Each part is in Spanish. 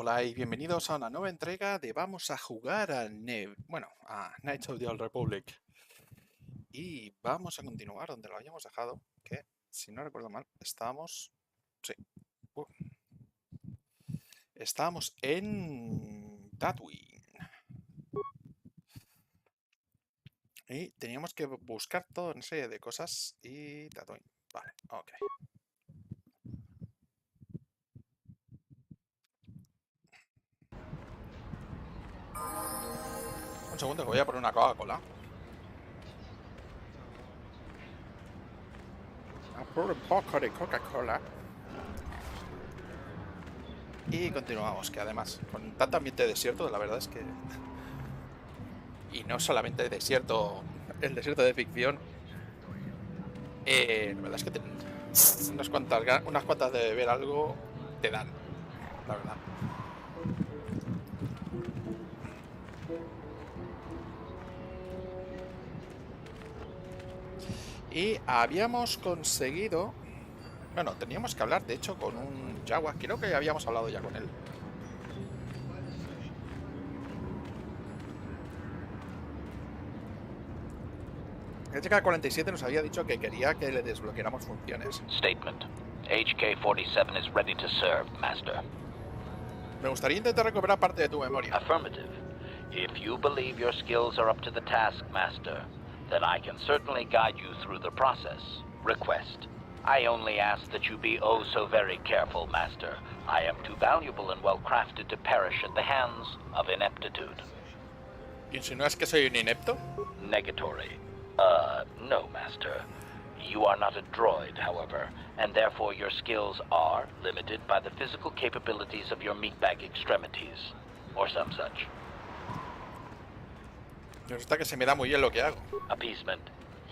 Hola y bienvenidos a una nueva entrega de Vamos a jugar a Knights of the Old Republic. Y vamos a continuar donde lo habíamos dejado, que si no recuerdo mal, estábamos... Sí. Estábamos en Tatooine. Y teníamos que buscar toda una serie de cosas y Tatooine. Vale, ok. Un segundo que voy a poner una Coca-Cola. A por un poco de Coca-Cola. Y continuamos, que además, con tanto ambiente desierto, la verdad es que... Y no solamente el desierto de ficción. La verdad es que unas cuantas de beber algo te dan, la verdad. Y habíamos conseguido... Bueno, teníamos que hablar, de hecho, con un Jaguar. Creo que habíamos hablado ya con él. El HK-47 nos había dicho que quería que le desbloqueáramos funciones. Statement. HK-47 is ready to serve, Master. Me gustaría intentar recuperar parte de tu memoria. Affirmative. If you believe your skills are up to the task, Master, then I can certainly guide you through the process. Request. I only ask that you be oh so very careful, Master. I am too valuable and well-crafted to perish at the hands of ineptitude. ¿Insinúas que soy un inepto? Negatory. No, Master. You are not a droid, however, and therefore your skills are limited by the physical capabilities of your meatbag extremities, or some such. Resulta que se me da muy bien lo que hago. Appeasement.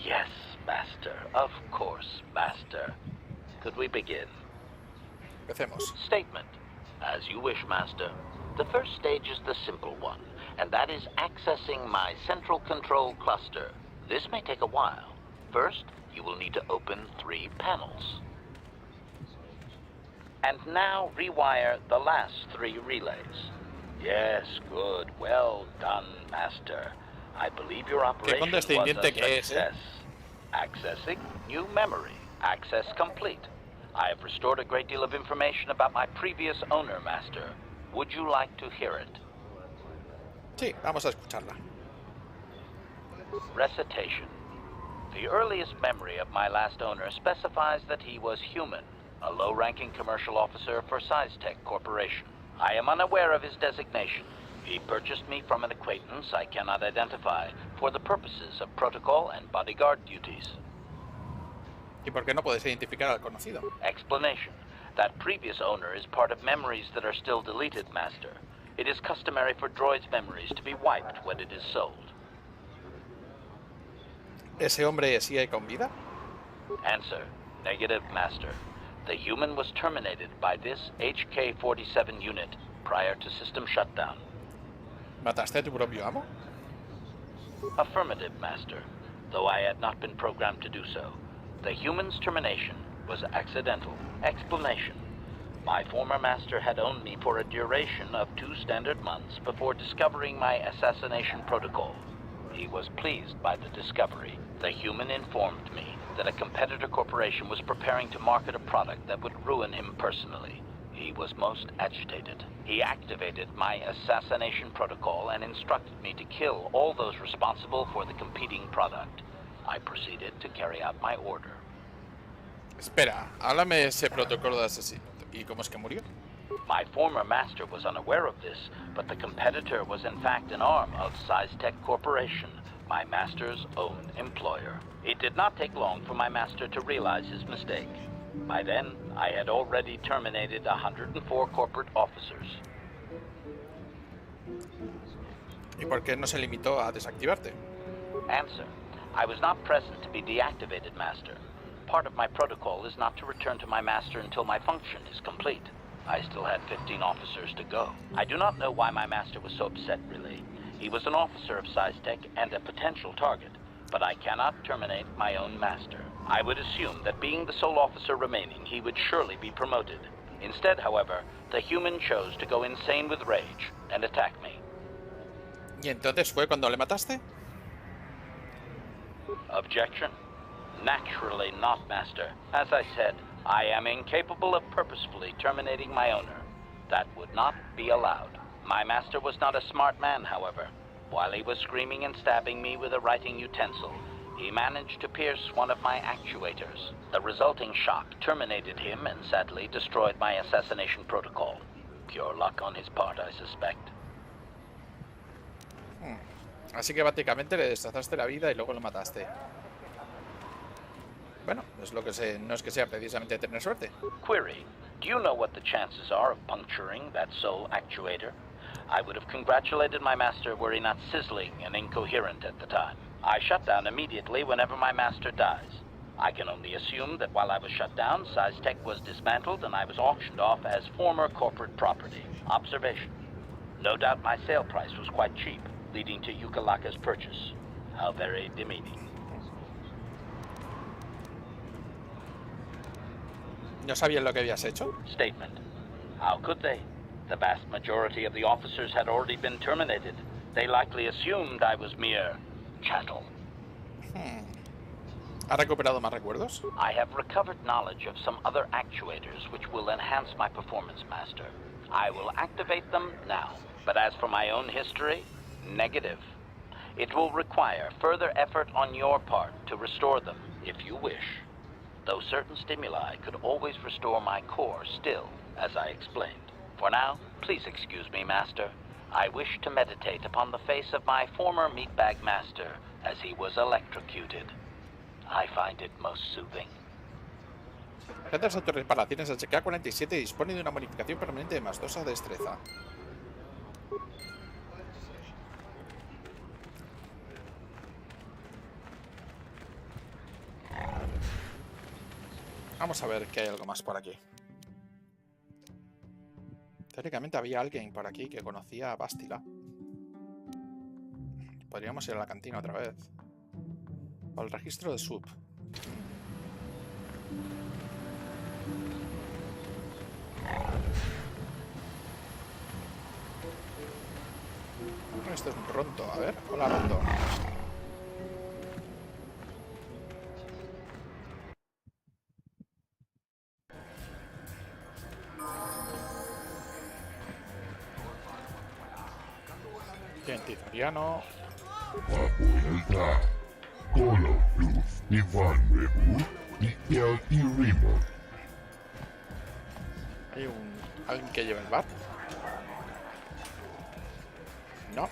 Yes, Master. Of course, Master. Could we begin? Empecemos. Statement. As you wish, Master. The first stage is the simple one, and that is accessing my central control cluster. This may take a while. First, you will need to open 3 panels. And now rewire the last 3 relays. Yes, good. Well done, Master. I believe your operation was a success. Accessing new memory. Access complete. I have restored a great deal of information about my previous owner, Master. Would you like to hear it? Sí, vamos a escucharla. Recitation. The earliest memory of my last owner specifies that he was human, a low-ranking commercial officer for SciTech Corporation. I am unaware of his designation. He purchased me from an acquaintance I cannot identify for the purposes of protocol and bodyguard duties. ¿Y por qué no puedes identificar al conocido? Explanation. That previous owner is part of memories that are still deleted, Master. It is customary for droids' memories to be wiped when it is sold. ¿Ese hombre sigue con vida? Answer. Negative, Master. The human was terminated by this HK-47 unit prior to system shutdown. ¿Mataste a tu propio amo? Affirmative, Master, though I had not been programmed to do so. The human's termination was accidental. Explanation. My former master had owned me for a duration of 2 standard months before discovering my assassination protocol. He was pleased by the discovery. The human informed me that a competitor corporation was preparing to market a product that would ruin him personally. He was most agitated. He activated my assassination protocol and instructed me to kill all those responsible for the competing product. I proceeded to carry out my order. Espera, háblame de ese protocolo de asesinato. ¿Y cómo es que murió? My former master was unaware of this, but the competitor was in fact an arm of SciTech Corporation, my master's own employer. It did not take long for my master to realize his mistake. By then, I had already terminated 104 corporate officers. ¿Y por qué no se limitó a desactivarte? Answer. I was not present to be deactivated, Master. Part of my protocol is not to return to my master until my function is complete. I still had 15 officers to go. I do not know why my master was so upset, really. He was an officer of SciTech and a potential target, but I cannot terminate my own master. I would assume that being the sole officer remaining, he would surely be promoted. Instead, however, the human chose to go insane with rage and attack me. ¿Y entonces fue cuando le mataste? Objection? Naturally not, Master. As I said, I am incapable of purposefully terminating my owner. That would not be allowed. My master was not a smart man, however. While he was screaming and stabbing me with a writing utensil, he managed to pierce one of my actuators. The resulting shock terminated him and sadly destroyed my assassination protocol. Pure luck on his part, I suspect. Así que básicamente le destrozaste la vida y luego lo mataste. Bueno, es lo que sé, no es que sea precisamente tener suerte. Query, do you know what the chances are of puncturing that soul actuator? I would have congratulated my master were he not sizzling and incoherent at the time. I shut down immediately whenever my master dies. I can only assume that while I was shut down, SciTech was dismantled and I was auctioned off as former corporate property. Observation. No doubt my sale price was quite cheap, leading to Yukalaka's purchase. How very demeaning. ¿No sabían lo que habías hecho? Statement. How could they? The vast majority of the officers had already been terminated. They likely assumed I was mere chattel. ¿Ha recuperado más recuerdos? I have recovered knowledge of some other actuators which will enhance my performance, Master. I will activate them now. But as for my own history, negative. It will require further effort on your part to restore them, if you wish. Though certain stimuli could always restore my core still, as I explained. For now, please excuse me, Master. I wish to meditate upon the face of my former meatbag master as he was electrocuted. I find it most soothing. Gracias a tus reparaciones, el HK-47 dispone de una bonificación permanente de +2 a destreza. Vamos a ver que hay algo más por aquí. Teóricamente había alguien por aquí que conocía a Bastila. Podríamos ir a la cantina otra vez. O al registro de sub. Esto es un Ronto. A ver. Hola, Ronto. Tizoriano. Hay alguien que lleva el bar. No.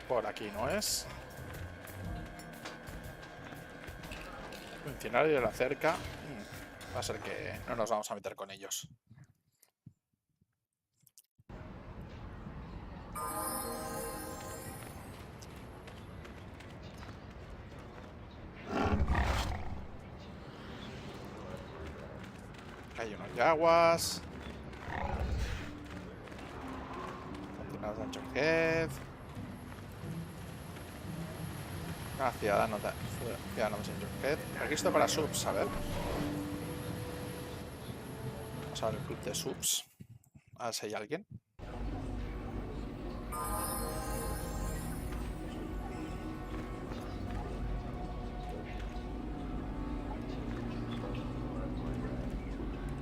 Por aquí no es. Funcionario de la cerca. Va a ser que no nos vamos a meter con ellos. Hay unos yaguas. Continuamos en Chorquez. Ciudadanos de Chorquez. Registro para subs, a ver. Vamos a ver el club de subs. A ver si hay alguien.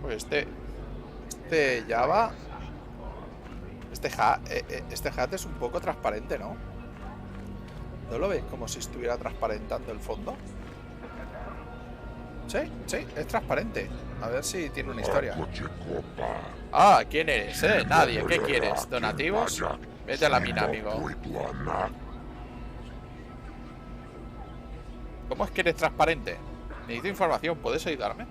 Pues este Java, este hat es un poco transparente, ¿no? ¿No lo ves como si estuviera transparentando el fondo? Sí, es transparente. A ver si tiene una historia. Ah, ¿quién eres, Nadie. ¿Qué quieres? ¿Donativos? Vete a la mina, amigo. ¿Cómo es que eres transparente? Necesito información, ¿puedes ayudarme?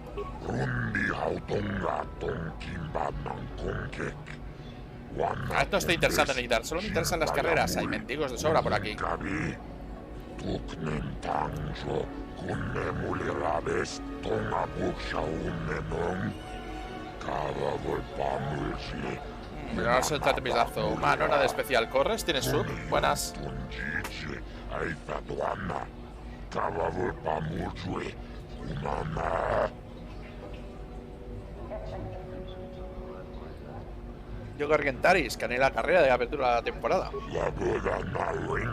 Esto estoy interesado en ayudar, solo me interesan las carreras. Hay mendigos de sobra por aquí. Mira, ahora suéltate mi lazo. Humano, nada especial. ¿Corres? ¿Tienes sub? Buenas. Yo Gargentaris, gané la carrera de la apertura de la temporada.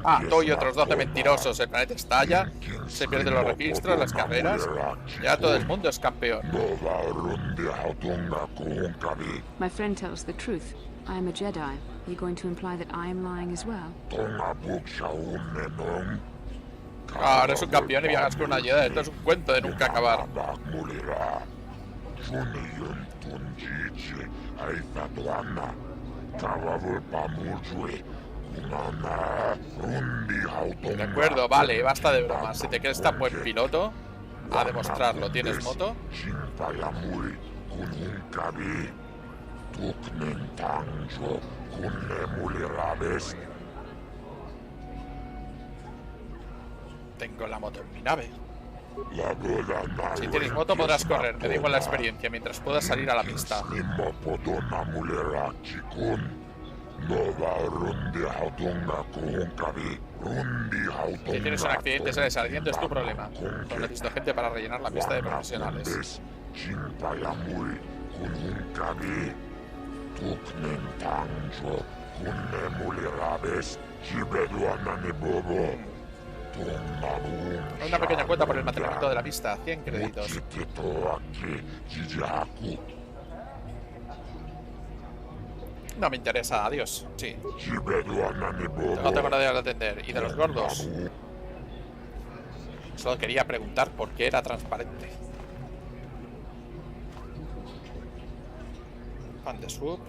Ah, tú y otros 12 mentirosos. El planeta estalla, se pierden los registros, las carreras. Ya todo el mundo es campeón. My friend tells the truth. I am a Jedi. Are you going to imply that I am lying as well? Ahora es un campeón y viajas con una Jedi. Esto es un cuento de nunca acabar. De acuerdo, vale, basta de bromas. Si te crees tan buen piloto, a demostrarlo. ¿Tienes moto? Tengo la moto en mi nave. Si tienes moto podrás correr, me da igual la experiencia, mientras puedas salir a la pista. Si tienes un accidente y sales saliendo es tu problema. No necesito gente para rellenar la pista de profesionales. Una pequeña cuenta por el mantenimiento de la pista, 100 créditos. No me interesa, adiós. Sí. No tengo nadie a atender. ¿Y de los gordos? Solo quería preguntar por qué era transparente. Pan de soup.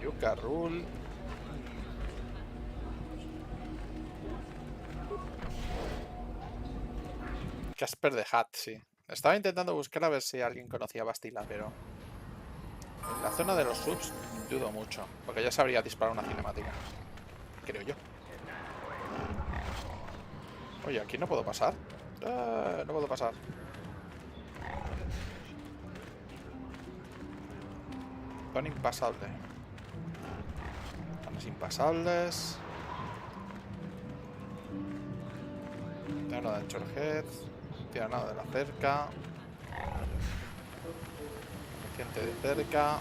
Yuca roll. Casper de Hat, sí. Estaba intentando buscar a ver si alguien conocía a Bastila, pero... En la zona de los subs dudo mucho, porque ya sabría disparar una cinemática. Creo yo. Oye, ¿aquí no puedo pasar? No puedo pasar. Son impasables. Zonas impasables. Terreno de Anchorhead. Tirano de la cerca. Gente de cerca.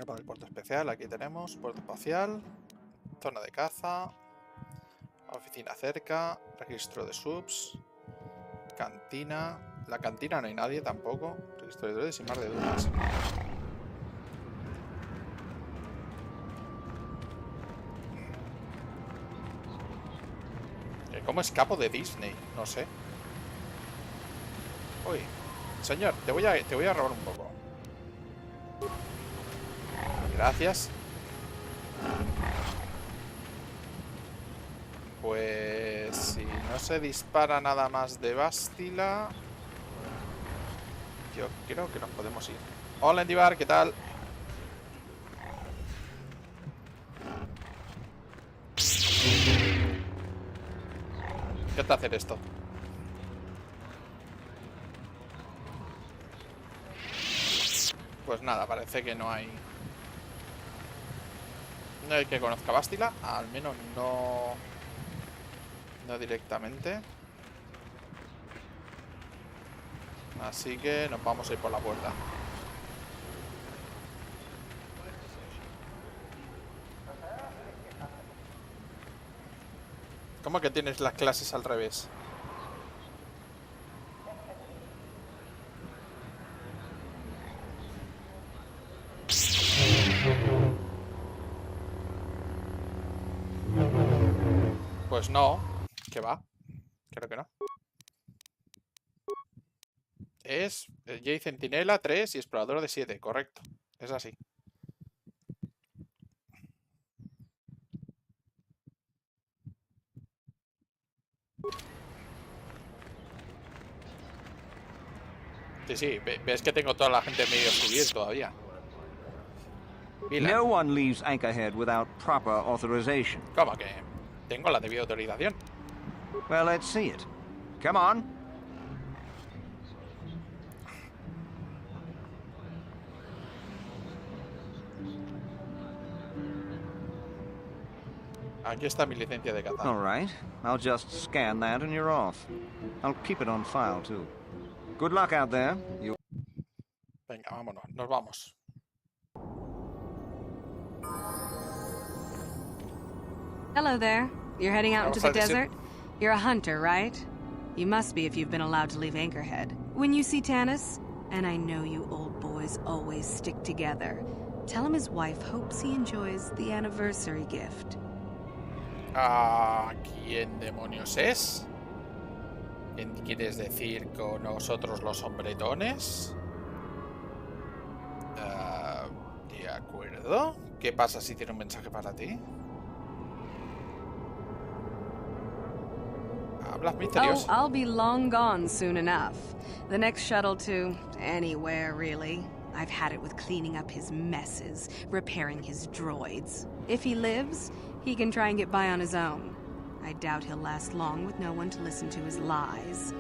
Para el puerto especial, aquí tenemos puerto espacial, zona de caza, oficina cerca, registro de subs, cantina. La cantina no hay nadie tampoco. Registro de droides y mar de dudas. ¿Cómo escapo de Disney? No sé. Uy, señor, te voy a robar un poco. Gracias. Pues si no se dispara nada más de Bastila, yo creo que nos podemos ir. Hola, Andivar, ¿qué tal? ¿Qué te hace esto? Pues nada, parece que no hay... No hay que conozca Bastila, al menos no directamente. Así que nos vamos a ir por la puerta. ¿Cómo que tienes las clases al revés? Pues no, ¿qué va? Creo que no. Es J Centinela 3 y Explorador de 7, correcto. Es así. Sí, ves que tengo toda la gente medio subir todavía. No one leaves Anchorhead without proper authorization. ¿Cómo que? Tengo la debida autorización. Well, let's see it. Come on. Aquí está mi licencia de cazar. All right. I'll just scan that and you're off. I'll keep it on file, too. Good luck out there. You... Venga, vámonos. Nos vamos. Hello there. You're heading out into Vamos the al desert? You're a hunter, right? You must be if you've been allowed to leave Anchorhead. When you see Tanis, and I know you old boys always stick together, tell him his wife hopes he enjoys the anniversary gift. ¿Quién demonios es? ¿Quién quieres decir con nosotros los hombretones? De acuerdo. ¿Qué pasa si tiene un mensaje para ti? Hablas Oh, misterioso. I'll be long gone soon enough. The next shuttle to anywhere, really. I've had it with cleaning up his messes, repairing his droids. If he lives, he can try and get by on his own. I doubt he'll last long with no one to listen to his lies.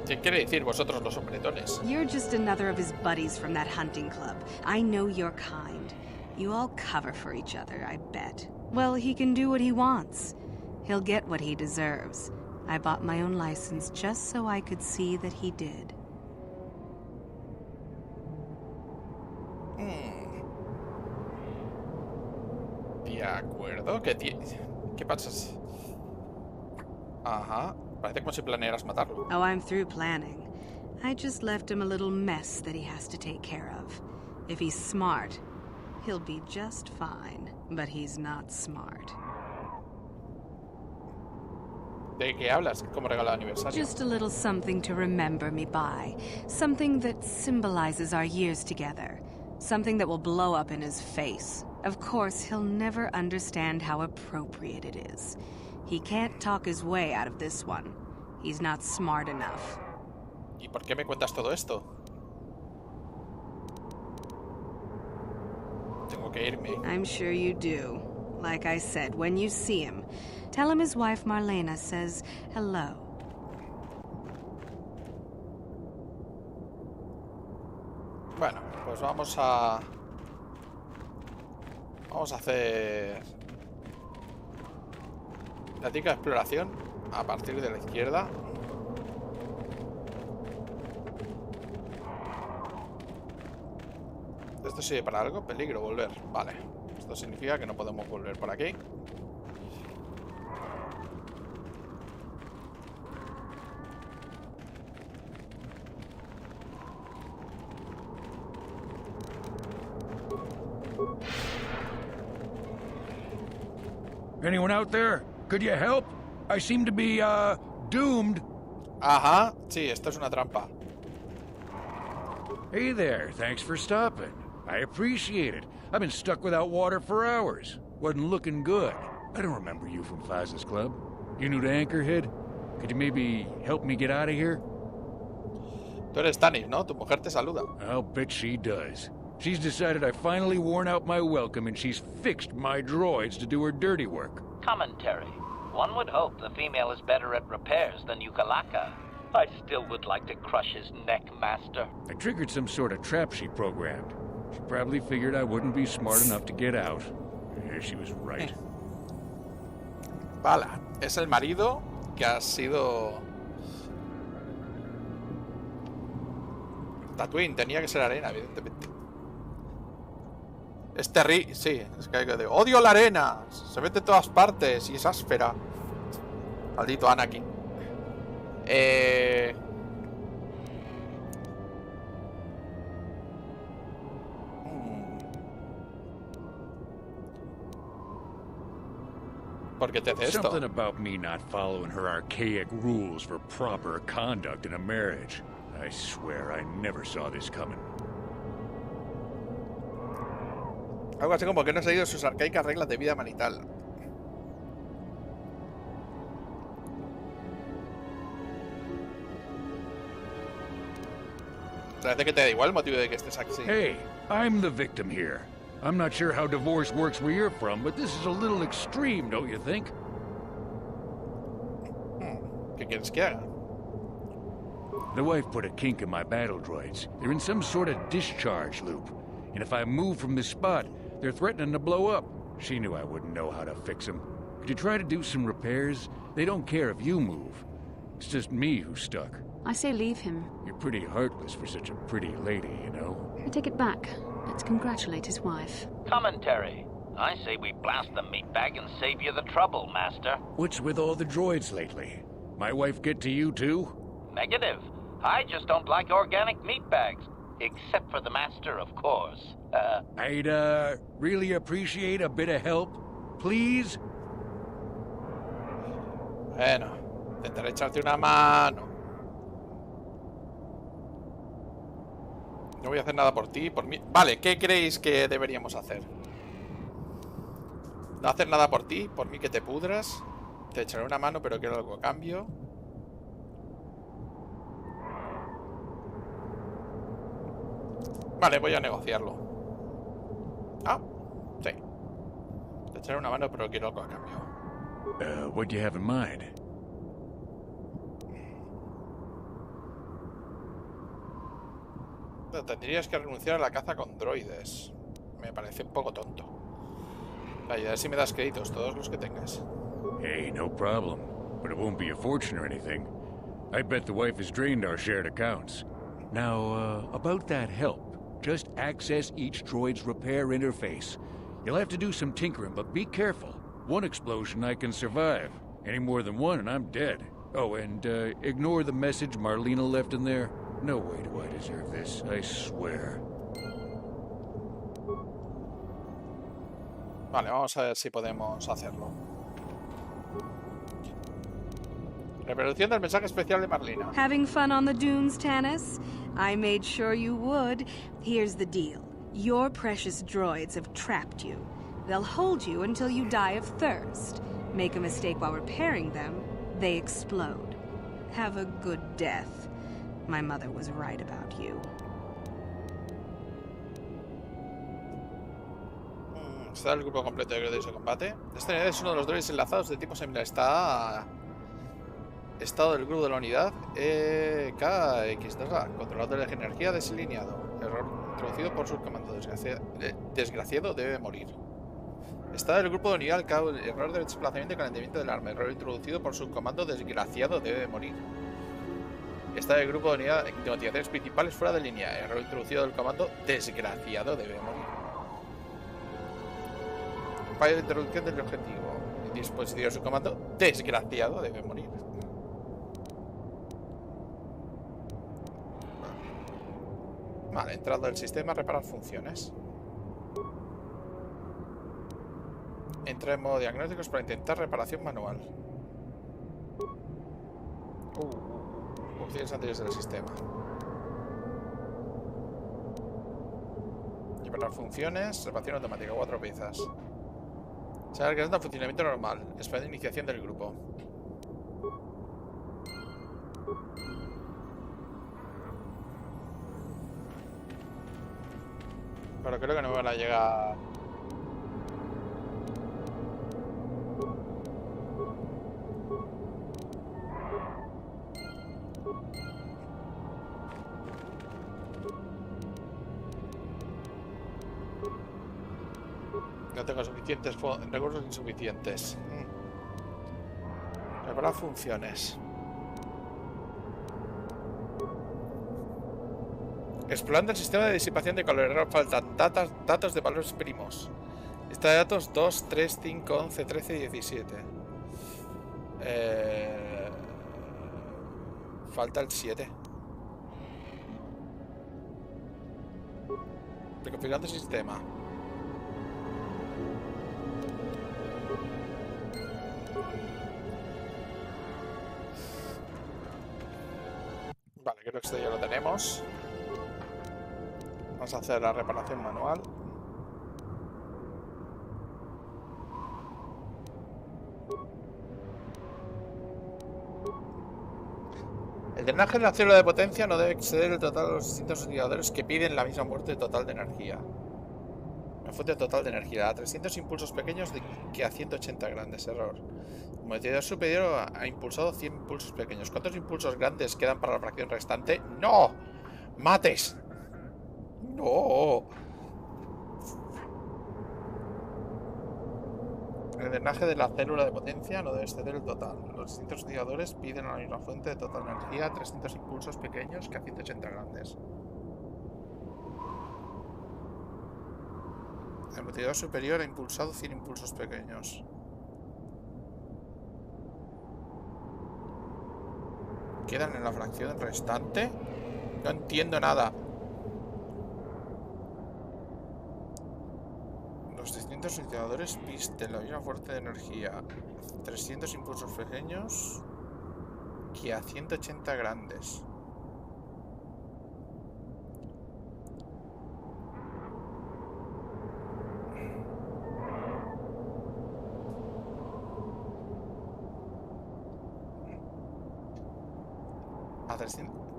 ¿Qué quiere decir vosotros los hombretones? You're just another of his buddies from that hunting club. I know your kind. You all cover for each other, I bet. Well, he can do what he wants. He'll get what he deserves. I bought my own license just so I could see that he did. De acuerdo. ¿Qué pasa? Ajá. Parece como si planearas matarlo. Oh, I'm through planning. I just left him a little mess that he has to take care of. If he's smart, he'll be just fine. But he's not smart. ¿De qué hablas? ¿Como regalo de aniversario? Just a little something to remember me by. Something that symbolizes our years together. Something that will blow up in his face. Of course, he'll never understand how appropriate it is. He can't talk his way out of this one. He's not smart enough. ¿Y por qué me cuentas todo esto? Tengo que irme. I'm sure you do. Like I said, when you see him, tell him his wife Marlena says hello. Bueno, pues vamos a hacer la típica exploración a partir de la izquierda. ¿Esto sirve para algo? Peligro, volver. Vale. Esto significa que no podemos volver por aquí. Anyone out there? Could you help? I seem to be, doomed. Ajá. Sí, esto es una trampa. Hey there, thanks for stopping. I appreciate it. I've been stuck without water for hours. Wasn't looking good. I don't remember you from Faz's Club. You new to Anchorhead? Could you maybe help me get out of here? Tú eres Tanis, ¿no? Tu mujer te saluda. I'll bet she does. She's decided I finally worn out my welcome and she's fixed my droids to do her dirty work. Commentary. One would hope the female is better at repairs than Yukalaka. I still would like to crush his neck, Master. I triggered some sort of trap she programmed. She probably figured I wouldn't be smart enough to get out. Yeah, she was right. Vale, es el marido que ha sido... Tatooine, tenía que ser arena, evidentemente. Es terrible, sí, es que odio la arena, se mete en todas partes y es áspera. Maldito Anakin. ¿Por qué te hace esto? Something about me not following her archaic rules for proper conduct in a marriage. I swear I never saw this coming. Algo así como que no ha seguido sus arcaicas reglas de vida marital. Parece que te da igual el motivo de que estés aquí. Hey, I'm the victim here. I'm not sure how divorce works where you're from, but this is a little extreme, don't you think? ¿Qué quieres que haga? The wife put a kink in my battle droids. They're in some sort of discharge loop. And if I move from this spot, they're threatening to blow up. She knew I wouldn't know how to fix them. Could you try to do some repairs? They don't care if you move. It's just me who's stuck. I say leave him. You're pretty heartless for such a pretty lady, you know? I take it back. Let's congratulate his wife. Commentary. I say we blast the meatbag and save you the trouble, Master. What's with all the droids lately? My wife get to you too? Negative. I just don't like organic meatbags. Except for the Master, of course. I'd, really appreciate a bit of help. Please? Bueno, intentaré echarte una mano. No voy a hacer nada por ti, por mí. Vale, ¿qué creéis que deberíamos hacer? No hacer nada por ti, por mí que te pudras. Te echaré una mano, pero quiero algo a cambio. Vale, voy a negociarlo. Ah, sí. Te echaré una mano, pero quiero algo a cambio. What do you have in mind? Tendrías que renunciar a la caza con droides. Me parece un poco tonto. Vaya, a ver si me das créditos, todos los que tengas. Hey, no problem. But it won't be a fortune or anything. I bet the wife has drained our shared accounts. Now, about that help. Just access each droid's repair interface. You'll have to do some tinkering, but be careful. One explosion I can survive. Any more than one and I'm dead. Oh, and ignore the message Marlena left in there. No way do I deserve this, I swear. Vale, vamos a ver si podemos hacerlo. Reproducción del mensaje especial de Marlena. Having fun on the dunes, Tanis? I made sure you would. Here's the deal. Your precious droids have trapped you. They'll hold you until you die of thirst. Make a mistake while repairing them, they explode. Have a good death. My mother was right about you. Está el grupo completo de droides de combate. Este nivel es uno de los droides enlazados de tipo similar. Estado del grupo de la unidad KX2A. Controlador de energía desalineado. Error introducido por subcomando. Desgraciado debe morir. Estado del grupo de unidad error de desplazamiento y calentamiento del arma. Error introducido por subcomando. Desgraciado debe morir. Estado del grupo de unidad. Notificaciones principales fuera de línea. Error introducido del comando. Desgraciado debe morir. Fallo de introducción del objetivo. Dispositivo de subcomando. Desgraciado debe morir. Vale, entrando al sistema, reparar funciones. Entra en modo diagnósticos para intentar reparación manual. Opciones anteriores del sistema. Reparar funciones, reparación automática, 4 piezas. Se ha alcanzado el funcionamiento normal. Espera de iniciación del grupo. Pero creo que no me van a llegar. No tengo suficientes recursos insuficientes. Reparar funciones. Explorando el sistema de disipación de calor. Faltan datos de valores primos. Lista de datos 2, 3, 5, 11, 13 y 17. Falta el 7. Reconfigurando el sistema. Vale, creo que esto ya lo tenemos. Vamos a hacer la reparación manual. El drenaje de la célula de potencia no debe exceder el total de los distintos indicadores que piden la misma muerte total de energía. La fuente total de energía a 300 impulsos pequeños que a 180 grandes. Error. El medidor superior ha impulsado 100 impulsos pequeños. ¿Cuántos impulsos grandes quedan para la fracción restante? ¡No! ¡Mates! ¡No! El drenaje de la célula de potencia no debe exceder el total. Los distintos utilizadores piden a la misma fuente de total energía 300 impulsos pequeños que a 180 grandes. El motivador superior ha impulsado 100 impulsos pequeños. ¿Quedan en la fracción restante? No entiendo nada. Los distintos utilizadores pisten la misma fuente de energía 300 impulsos pequeños que a 180 grandes.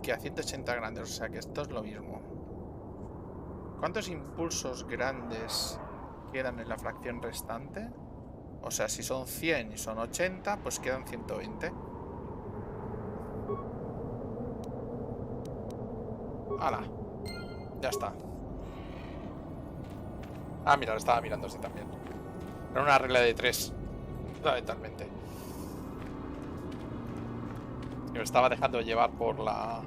Que a 180 grandes, o sea que esto es lo mismo. ¿Cuántos impulsos grandes quedan en la fracción restante? O sea, si son 100 y son 80, pues quedan 120. ¡Hala! Ya está. Ah, mira, lo estaba mirando así también. Era una regla de 3, fundamentalmente. Me estaba dejando llevar por la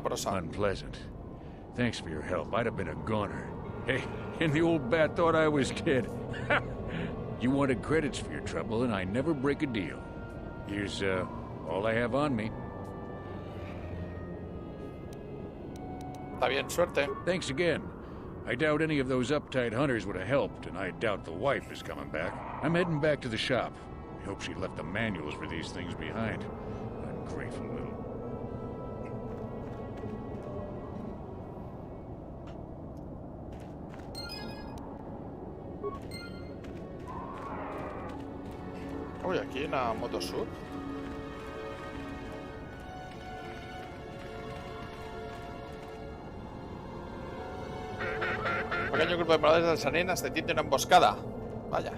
prosa. Unpleasant. Thanks for your help. I'd have been a goner. Hey, and the old bat thought I was kid. You wanted credits for your trouble, and I never break a deal. Here's all I have on me. Está bien, suerte. Thanks again. I doubt any of those uptight hunters would have helped, and I doubt the wife is coming back. I'm heading back to the shop. I hope she left the manuals for these things behind. Ungrateful little. Uy, aquí hay una moto sub. Un pequeño grupo de moradores de las arenas detiene una emboscada. Vaya.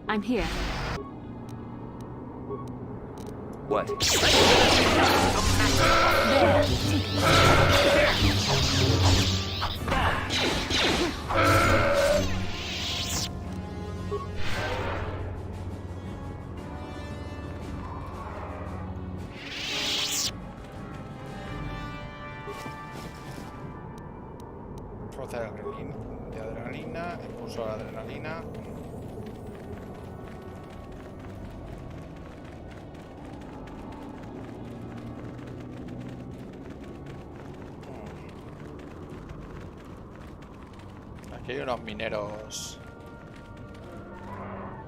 I'm here. What? Fuerza de adrenalina, impulso de adrenalina. Aquí hay unos mineros.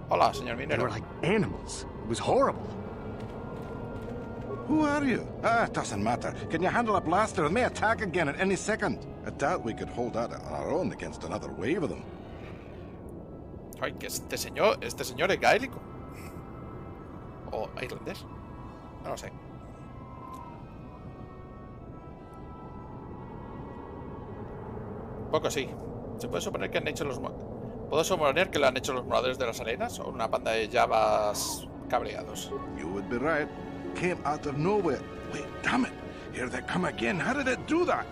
Hola, señor They minero. were like animals. It was horrible. Who are you? Ah, it doesn't matter. Can you handle a blaster? It may attack again at any second. I doubt we could hold out on our own against another wave of them. Ay, que este señor es gaélico. O irlandés. No lo sé. Un poco sí. Se puede suponer que han hecho los... ¿Puedo suponer que lo han hecho los moradores de las arenas o una banda de Javas cabreados? You would be right. Came out of nowhere. Wait, damn it. Here they come again. How did it do that?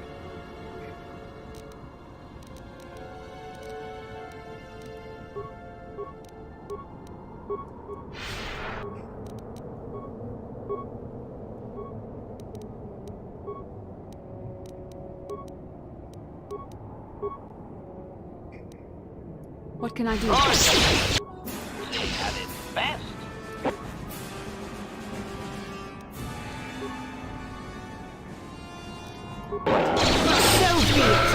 What can I do? They had it fast. So be it.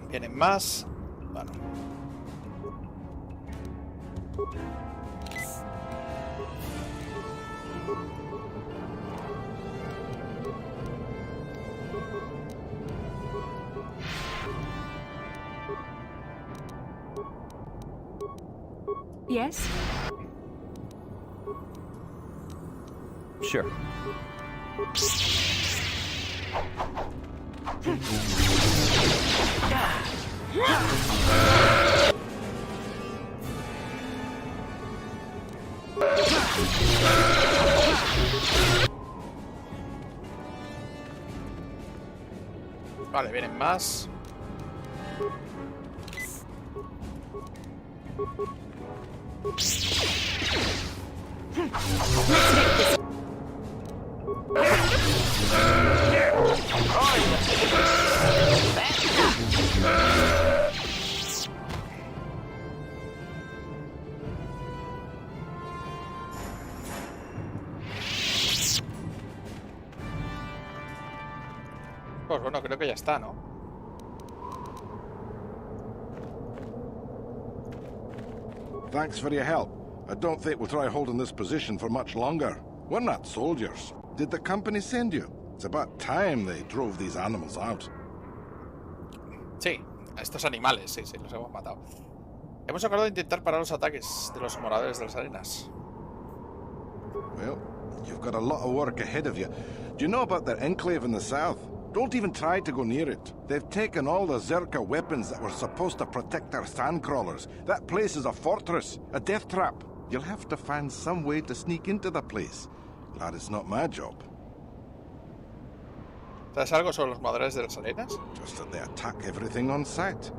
Vienen más. Bueno. Yes? Sure. Vale, vienen más. Pues bueno, creo que ya está, ¿no? Thanks for your help. I don't think we'll try holding this position for much longer. We're not soldiers. Did the company send you? It's about time they drove these animals out. Sí, a estos animales, sí, los hemos matado. Hemos acordado de intentar parar los ataques de los moradores de las arenas. Well, you've got a lot of work ahead of you. Do you know about their enclave in the south? Don't even try to go near it. They've taken all the Zerka weapons that were supposed to protect our sandcrawlers. That place is a fortress, a death trap. You'll have to find some way to sneak into the place. Glad it's not my job. ¿Sabes algo sobre los moradores de las arenas? Just that they attack everything on sight.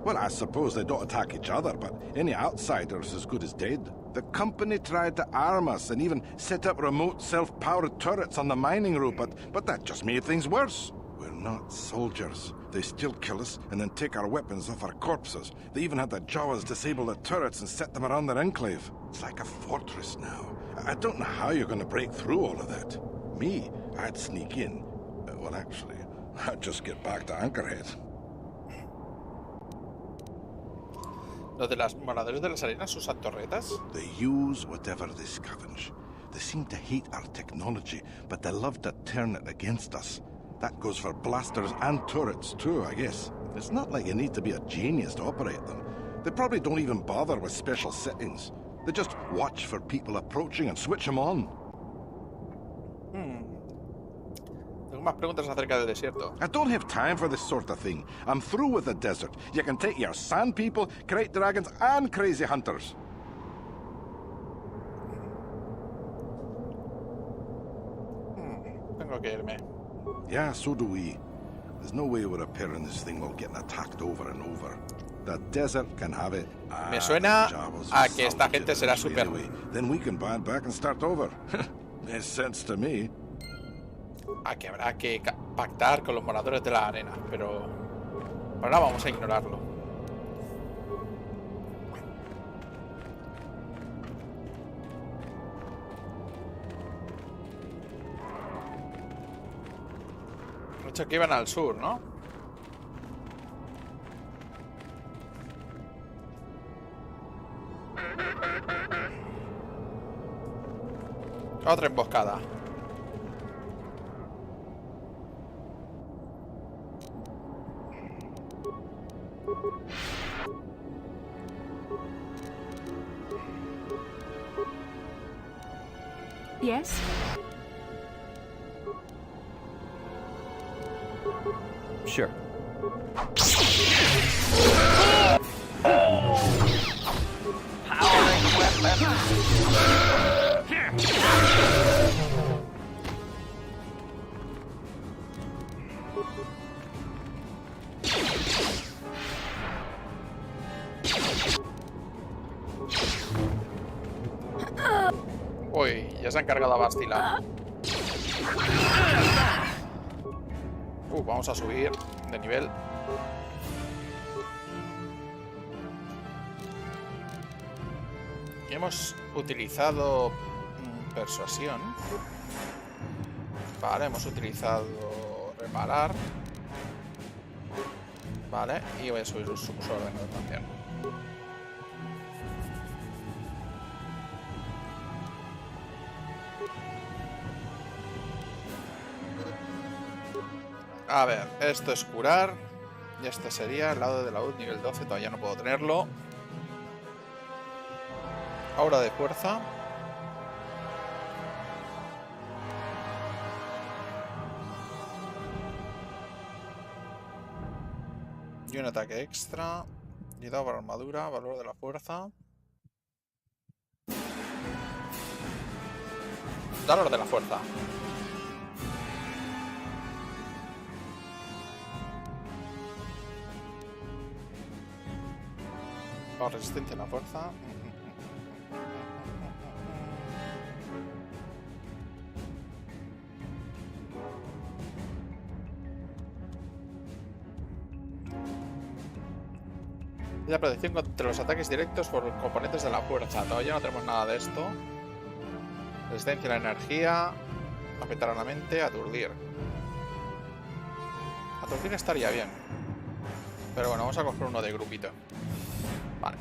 Well, I suppose they don't attack each other, but any outsider's as good as dead. The company tried to arm us and even set up remote self-powered turrets on the mining route, but that just made things worse. We're not soldiers. They still kill us and then take our weapons off our corpses. They even had the Jawas disable the turrets and set them around their enclave. It's like a fortress now. I don't know how you're going to break through all of that. Me, I'd sneak in. Well, actually, I'd just get back to Anchorhead. ¿Los de los moradores de las arenas usan torretas? They use whatever they scavenge. They seem to hate our technology, but they love to turn it against us. That goes for blasters and turrets too, I guess. It's not like you need to be a genius to operate them. They probably don't even bother with special settings. They just watch for people approaching and switch them on. Tengo más preguntas acerca del desierto. I don't have time for this sort of thing. I'm through with the desert. You can take your sand people, crate dragons, and crazy hunters. Tengo que irme. Yeah, so do we. There's no way we're repairing this thing while getting attacked over and over. The desert can have it. Me suena a que esta gente será super... Then we can buy it back and start over. Makes sense to me. A que habrá que pactar con los moradores de la arena, pero por ahora vamos a ignorarlo. De hecho que iban al sur, ¿no? Otra emboscada. Yes? Sure. Uy, ya se han cargado a Bastila. Vamos a subir de nivel. Hemos utilizado persuasión. Vale, hemos utilizado reparar. Vale, y voy a subir su ordenador también. A ver, esto es curar. Y este sería el lado de la UD nivel 12. Todavía no puedo tenerlo. Aura de fuerza. Y un ataque extra. Y dado para armadura, valor de la fuerza. Valor de la fuerza. O resistencia a la fuerza. Y la protección contra los ataques directos por componentes de la fuerza. Todavía no tenemos nada de esto. Resistencia a la energía. Afectar a la mente. Aturdir. Aturdir estaría bien. Pero bueno, vamos a coger uno de grupito. Vale.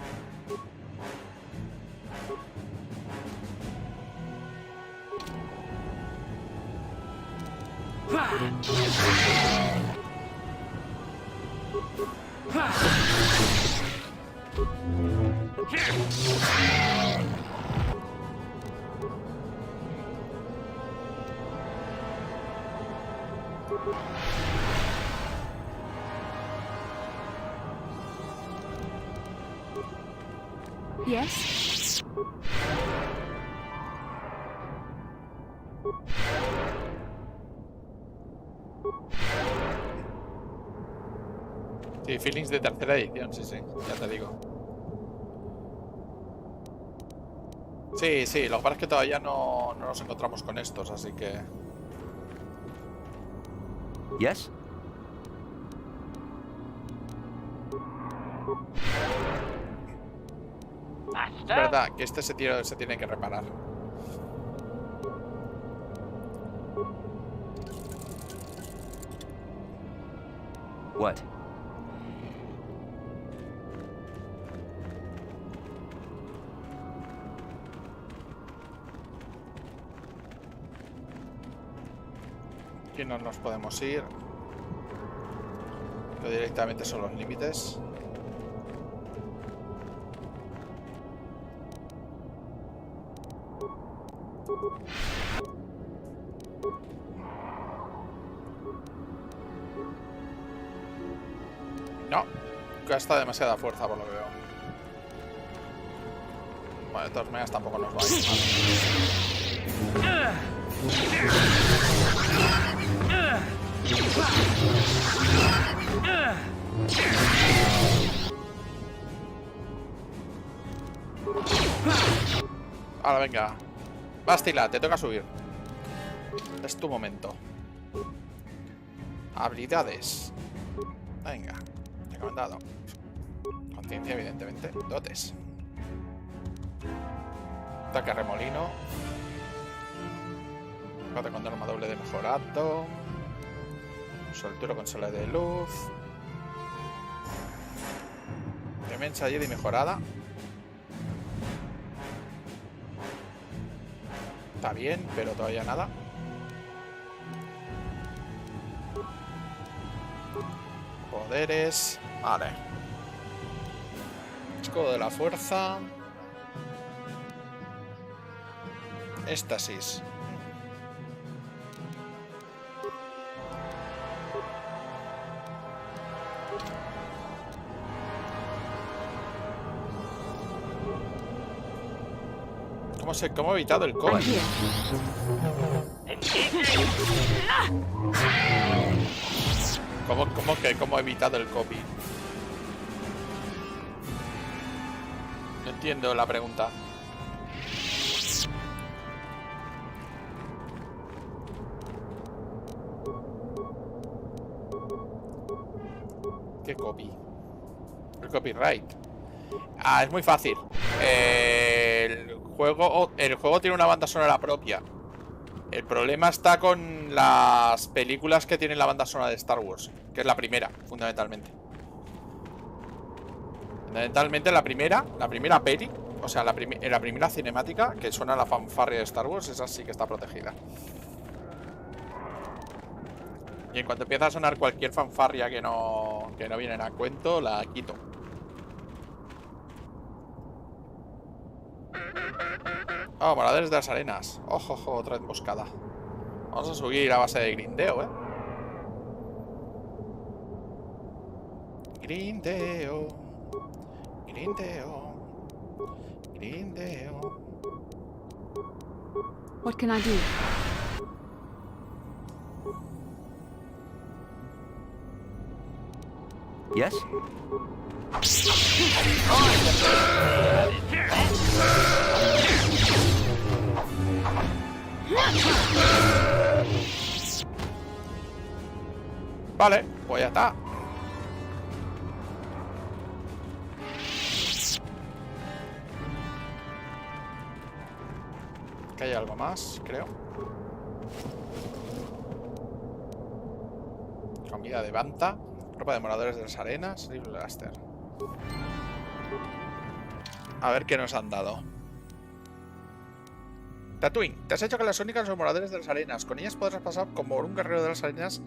Yes? Sí, feelings de tercera edición, sí, sí, ya te digo. Sí, sí, lo que pasa es que todavía no nos encontramos con estos, así que... Yes? Es verdad que este se tiene que reparar. What? Aquí no nos podemos ir. Que directamente son los límites. No, gasta demasiada fuerza por lo que veo. Bueno, de todas maneras tampoco nos va a ir mal. Ahora venga. Bastila, te toca subir. Es tu momento. Habilidades. Venga. Recomendado. Conciencia, evidentemente. Dotes. Ataque a remolino. Combate con arma doble de mejorado. Soltura con sola de luz. Demencia Jedi mejorada. Está bien, pero todavía nada. Poderes. Vale. Escudo de la fuerza. Éxtasis. ¿Cómo he evitado el COVID? ¿Cómo he evitado el COVID? No entiendo la pregunta. ¿Qué copy? El copyright. Ah, es muy fácil. El juego tiene una banda sonora propia. El problema está con las películas que tienen la banda sonora de Star Wars, que es la primera, fundamentalmente. Fundamentalmente la primera peli, o sea, la primera cinemática que suena la fanfarria de Star Wars, esa sí que está protegida. Y en cuanto empieza a sonar cualquier fanfarria que no viene a cuento, la quito. Oh, moradores de las arenas. Ojo, ojo, otra emboscada. Vamos a subir a base de grindeo, Grindeo. Grindeo. Grindeo. What can I do? Yes? Vale, pues ya está. Que hay algo más, creo. Comida de banta. Ropa de moradores de las arenas. Rifle blaster. A ver qué nos han dado. Tatooine, te has hecho que las únicas son moradores de las arenas. Con ellas podrás pasar como un guerrero de las arenas,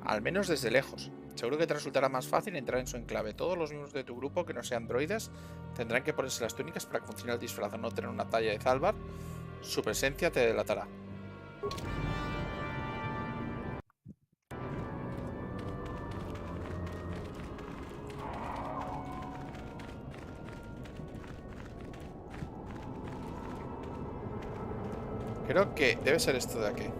al menos desde lejos. Seguro que te resultará más fácil entrar en su enclave. Todos los miembros de tu grupo que no sean droides tendrán que ponerse las túnicas para que funcione el disfraz. No tener una talla de Zalbar. Su presencia te delatará. Creo que debe ser esto de aquí.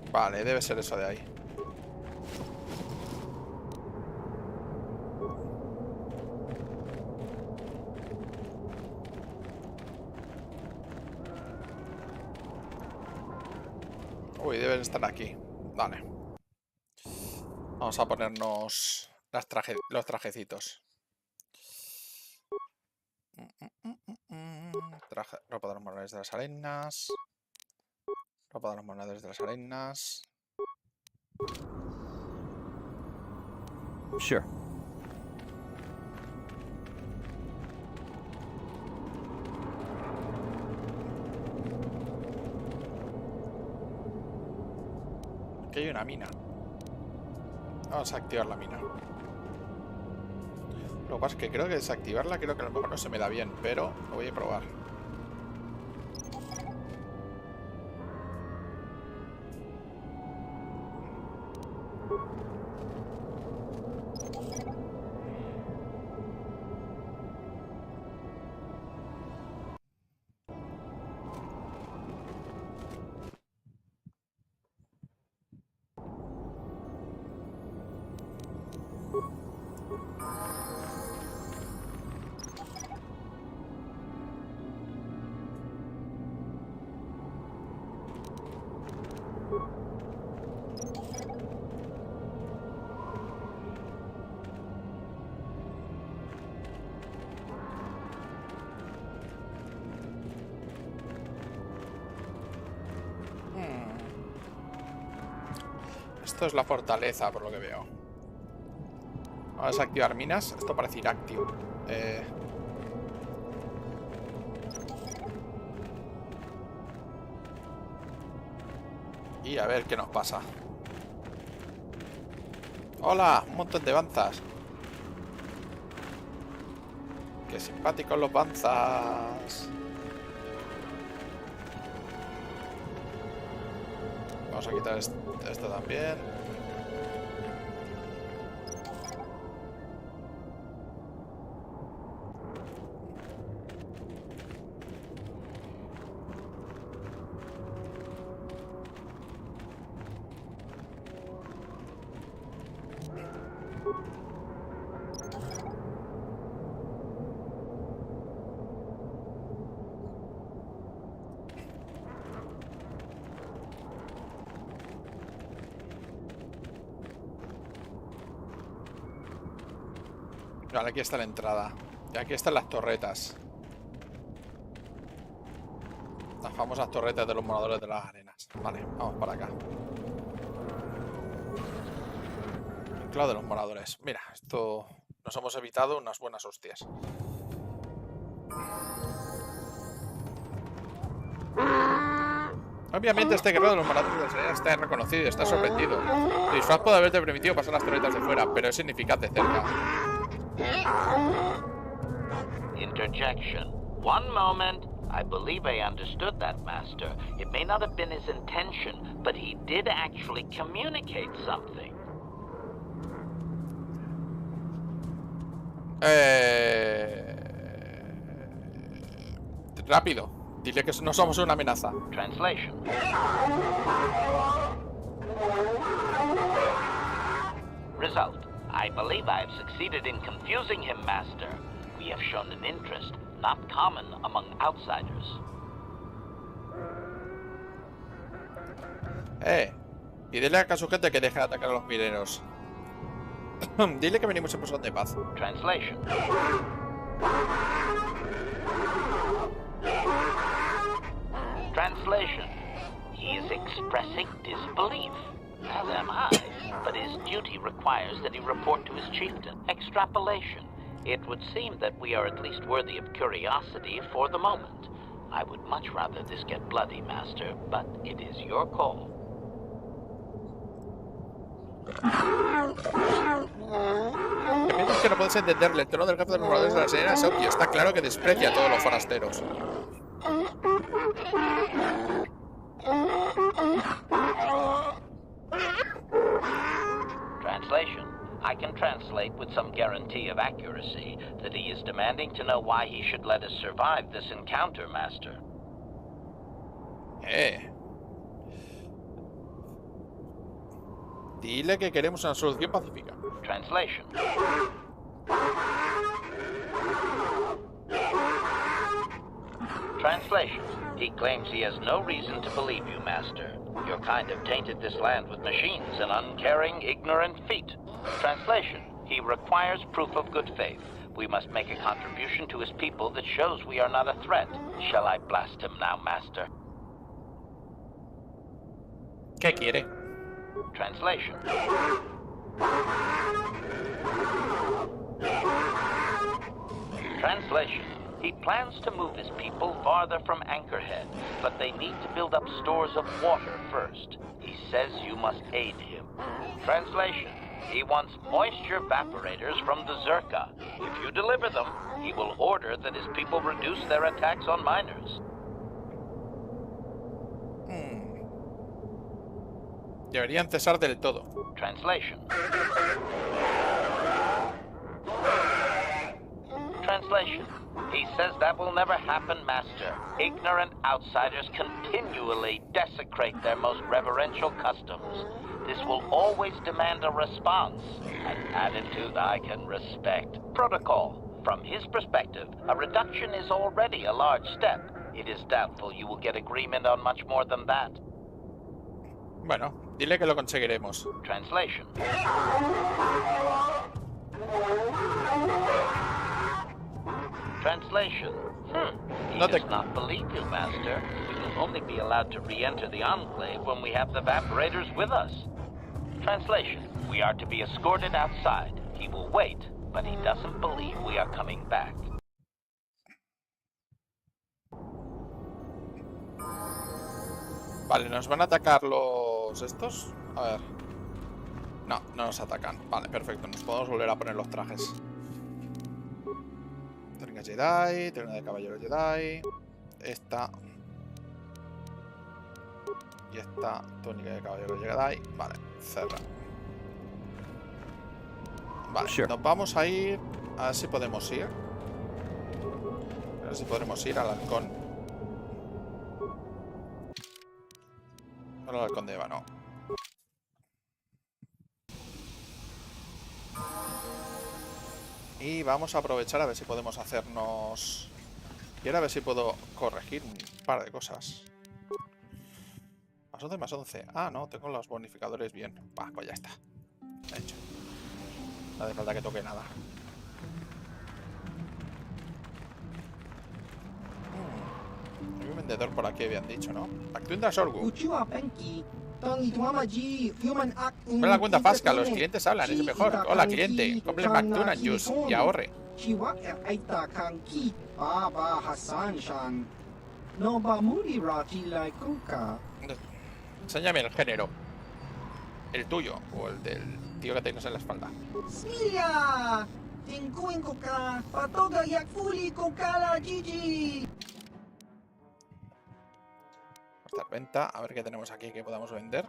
Vale, debe ser eso de ahí. Uy, deben estar aquí. Vale. Vamos a ponernos los trajecitos. Ropa de los moradores de las arenas. Ropa de los moradores de las arenas. Sure. Aquí hay una mina. Vamos a activar la mina. Lo que pasa es que creo que desactivarla, creo que a lo mejor no se me da bien, pero lo voy a probar. Esto es la fortaleza, por lo que veo. Vamos a desactivar minas. Esto parece inactivo. Y a ver qué nos pasa. ¡Hola! Un montón de banzas. ¡Qué simpáticos los banzas! Vamos a quitar esto también. Vale, aquí está la entrada. Y aquí están las torretas. Las famosas torretas de los moradores de las arenas. Vale, vamos para acá. Claro, de los moradores. Mira, esto nos hemos evitado unas buenas hostias. Obviamente este guerrero de los moradores de las arenas está reconocido y está sorprendido. Tu disfraz puede haberte permitido pasar las torretas de fuera, pero es ineficaz de cerca. Interjection. One moment. I believe I understood that, Master. It may not have been his intention, but he did actually communicate something. Rápido. Dile que no somos una amenaza. Translation. Result. I believe I have succeeded in confusing him, Master. We have shown an interest not common among outsiders. Y dile a su gente que deje de atacar a los mineros. Dile que venimos en son de paz. Translation. Translation. He is expressing disbelief, as am I, but his duty requires that he report to his chieftain. Extrapolation. It would seem that we are at least worthy of curiosity for the moment. I would much rather this get bloody, Master, but it is your call. Es que no puedes entenderle. El tono del jefe de los moradores de la arenas es obvio. Está claro que desprecia a todos los forasteros. Translation. I can translate with some guarantee of accuracy that he is demanding to know why he should let us survive this encounter, Master. Dile que queremos una solución pacífica. Translation. Translation. He claims he has no reason to believe you, Master. Your kind have tainted this land with machines and uncaring, ignorant feet. Translation. He requires proof of good faith. We must make a contribution to his people that shows we are not a threat. Shall I blast him now, Master? ¿Qué quiere? Translation. Translation. He plans to move his people farther from Anchorhead, but they need to build up stores of water first. He says you must aid him. Translation. He wants moisture evaporators from the Zerka. If you deliver them, he will order that his people reduce their attacks on miners. Deberían cesar del todo. Translation. Translation. He says that will never happen, Master. Ignorant outsiders continually desecrate their most reverential customs. This will always demand a response, an attitude I can respect. Protocol. From his perspective, a reduction is already a large step. It is doubtful you will get agreement on much more than that. Bueno, dile que lo conseguiremos. Translation. Translation. He does not believe you, Master. We will only be allowed to re-enter the Enclave when we have the evaporators with us. Translation. We are to be escorted outside. He will wait, but he doesn't believe we are coming back. Vale, ¿nos van a atacar los estos? A ver. No, no nos atacan. Vale, perfecto. Nos podemos volver a poner los trajes. Túnica Jedi, túnica de Caballeros Jedi. Esta. Y esta túnica de Caballeros Jedi. Vale, cerra. Vale, nos vamos a ir. A ver si podemos ir. A ver si podremos ir al halcón. Al halcón de Ébano. Y vamos a aprovechar a ver si podemos hacernos... Y ahora a ver si puedo corregir un par de cosas. Más 11, más 11. Ah, no, tengo los bonificadores bien. Bah, pues ya está. Hecho. No hace falta que toque nada. Hay un vendedor por aquí, habían dicho, ¿no? Actuenda Sorgu. Con la cuenta Fasca, los clientes hablan, es mejor. Hola, cliente. Compre McTunan Juice y ahorre. Enséñame el género. El tuyo o el del tío que tienes en la espalda. Esta venta, a ver qué tenemos aquí que podamos vender.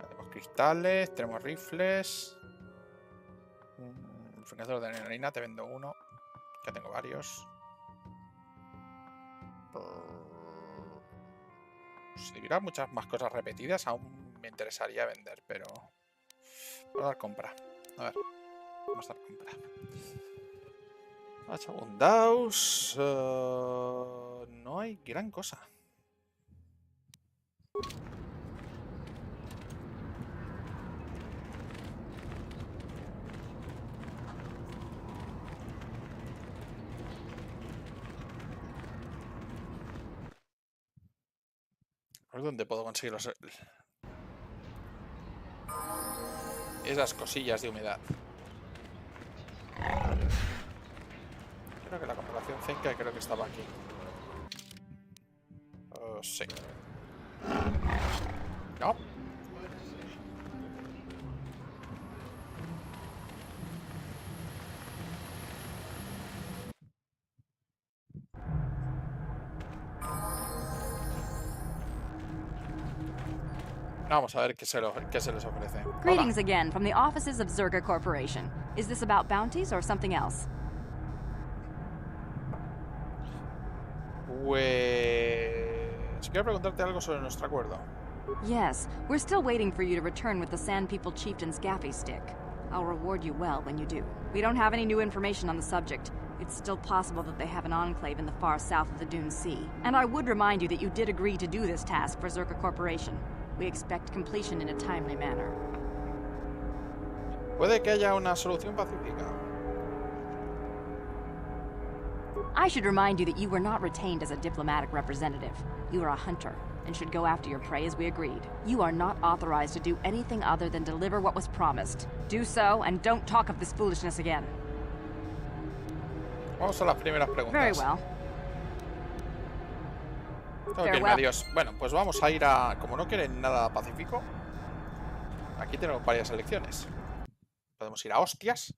Tenemos cristales, tenemos rifles. El financiador de adrenalina, te vendo uno. Que tengo varios. Si hubiera muchas más cosas repetidas, aún me interesaría vender, pero... Vamos a dar compra. A ver. Vamos a dar compra. Achagundaus. No hay gran cosa. A ver dónde puedo conseguir esas cosillas de humedad. Creo que la comparación Zenka creo que estaba aquí. Sí. No. Vamos a ver qué se les ofrece. Greetings again from the offices of Zerga Corporation. Is this about bounties or something else? Pues... quiero preguntarte algo sobre nuestro acuerdo. Yes, we're still waiting for you to return with the Sand People Chieftain's gaffy stick. I'll reward you well when you do. We don't have any new information on the subject. It's still possible that they have an enclave in the far south of the Dune Sea. And I would remind you that you did agree to do this task for Zerga Corporation. We expect completion in a timely manner. Puede que haya una solución pacífica. I should remind you that you were not retained as a diplomatic representative. You are a hunter, and should go after your prey as we agreed. You are not authorized to do anything other than deliver what was promised. Do so, and don't talk of this foolishness again. Vamos a las primeras preguntas. Very well. Tengo que irme, adiós. Bueno, pues vamos a ir a... Como no quieren nada pacífico, aquí tenemos varias elecciones. Podemos ir a hostias.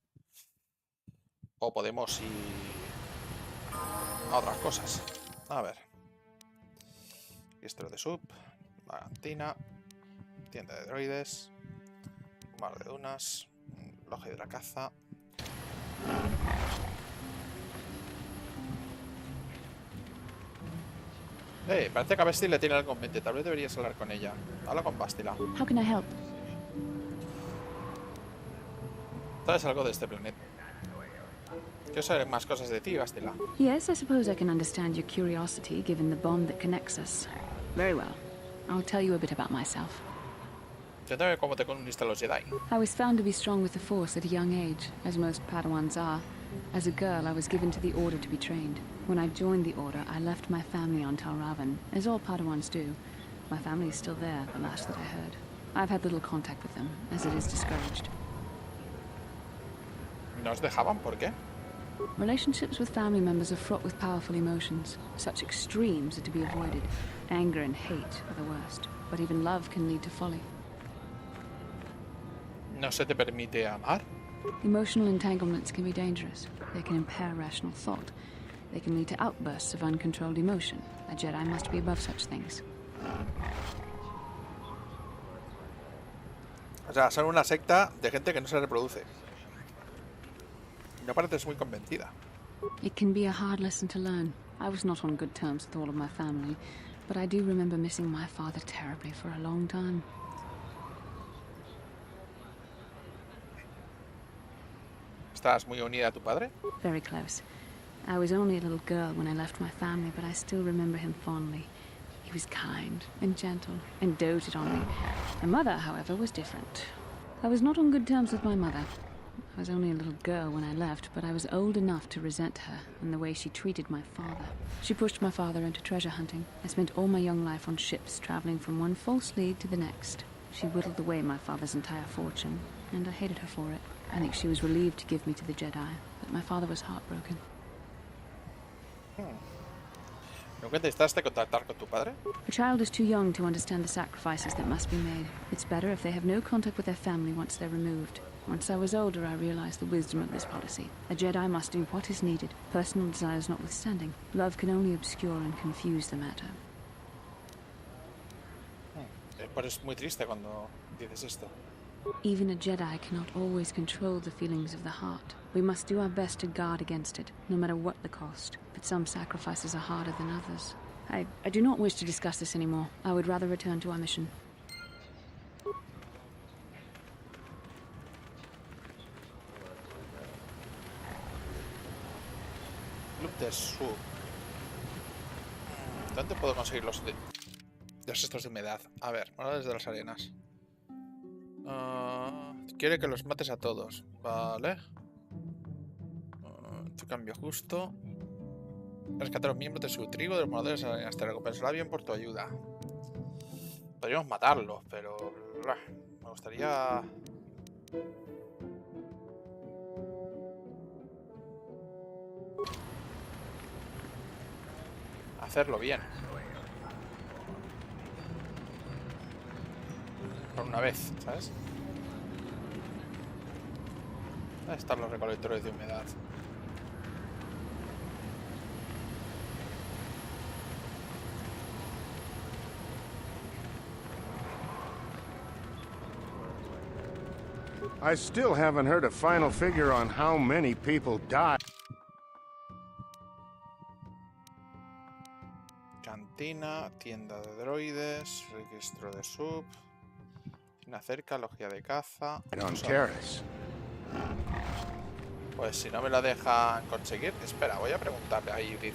O podemos ir a otras cosas. A ver. Registro de sub. La cantina. Tienda de droides. Mar de dunas. Loja de la caza. Parece que a Basti le tiene algo en mente. Tal vez deberías hablar con ella. Habla con Bastila. How can I help? ¿Sabes algo de este planeta? Quiero saber más cosas de ti, Bastila. Yes, I suppose I can understand your curiosity, given the bond that connects us. Very well. I'll tell you a bit about myself. Cuéntame cómo te conquista los Jedi. I was found to be strong with the Force at a young age, as most Padawans are. As a girl, I was given to the Order to be trained. When I joined the Order, I left my family on Tal Ravan, as all Padawans do. My family is still there, the last that I heard. I've had little contact with them, as it is discouraged. ¿Nos dejaban? ¿Por qué? Relationships with family members are fraught with powerful emotions. Such extremes are to be avoided. Anger and hate are the worst, but even love can lead to folly. ¿No se te permite amar? Emotional entanglements can be dangerous. They can impair rational thought. They can lead to outbursts of uncontrolled emotion. A Jedi must be above such things. O sea, son una secta de gente que no se reproduce. No pareces muy convencida. It can be a hard lesson to learn. I was not on good terms with all of my family, but I do remember missing my father terribly for a long time. ¿Estás muy unida a tu padre? Very close. I was only a little girl when I left my family, but I still remember him fondly. He was kind and gentle and doted on me. My mother, however, was different. I was not on good terms with my mother. I was only a little girl when I left, but I was old enough to resent her and the way she treated my father. She pushed my father into treasure hunting. I spent all my young life on ships, traveling from one false lead to the next. She whittled away my father's entire fortune, and I hated her for it. I think she was relieved to give me to the Jedi, but my father was heartbroken. ¿Nunca intentaste contactar con tu padre? A child is too young to understand the sacrifices that must be made. It's better if they have no contact with their family once they're removed. Once I was older, I realized the wisdom of this policy. A Jedi must do what is needed, personal desires notwithstanding. Love can only obscure and confuse the matter. Pero es muy triste cuando dices esto. Even a Jedi cannot always control the feelings of the heart. We must do our best to guard against it, no matter what the cost. But some sacrifices are harder than others. I do not wish to discuss this anymore. I would rather return to our mission. Club de Sub. ¿Dónde puedo conseguir los estos de humedad? A ver, ahora desde las arenas. Quiere que los mates a todos. Vale. Tu cambio justo. Rescatar a los miembros de su tribu de los moradores de las arenas. Te recompensará bien por tu ayuda. Podríamos matarlos, pero me gustaría... hacerlo bien. Por una vez, ¿sabes? ¿Dónde están los recolectores de humedad? I still haven't heard a final figure on how many people died. Cantina, tienda de droides, registro de sub, tienda cerca, logia de caza. Pues si no me la dejan conseguir, espera, voy a preguntarle a Judith.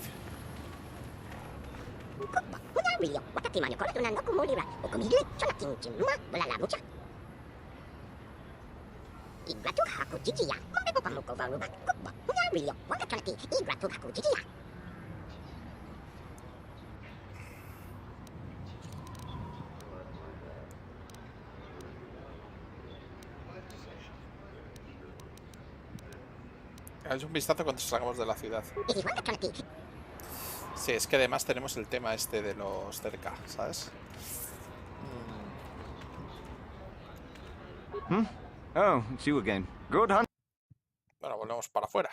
Haz un vistazo cuando salgamos de la ciudad. Sí, es que además tenemos el tema este de los cerca, ¿sabes? Oh, it's you again. Good hunt. Bueno, volvemos para afuera.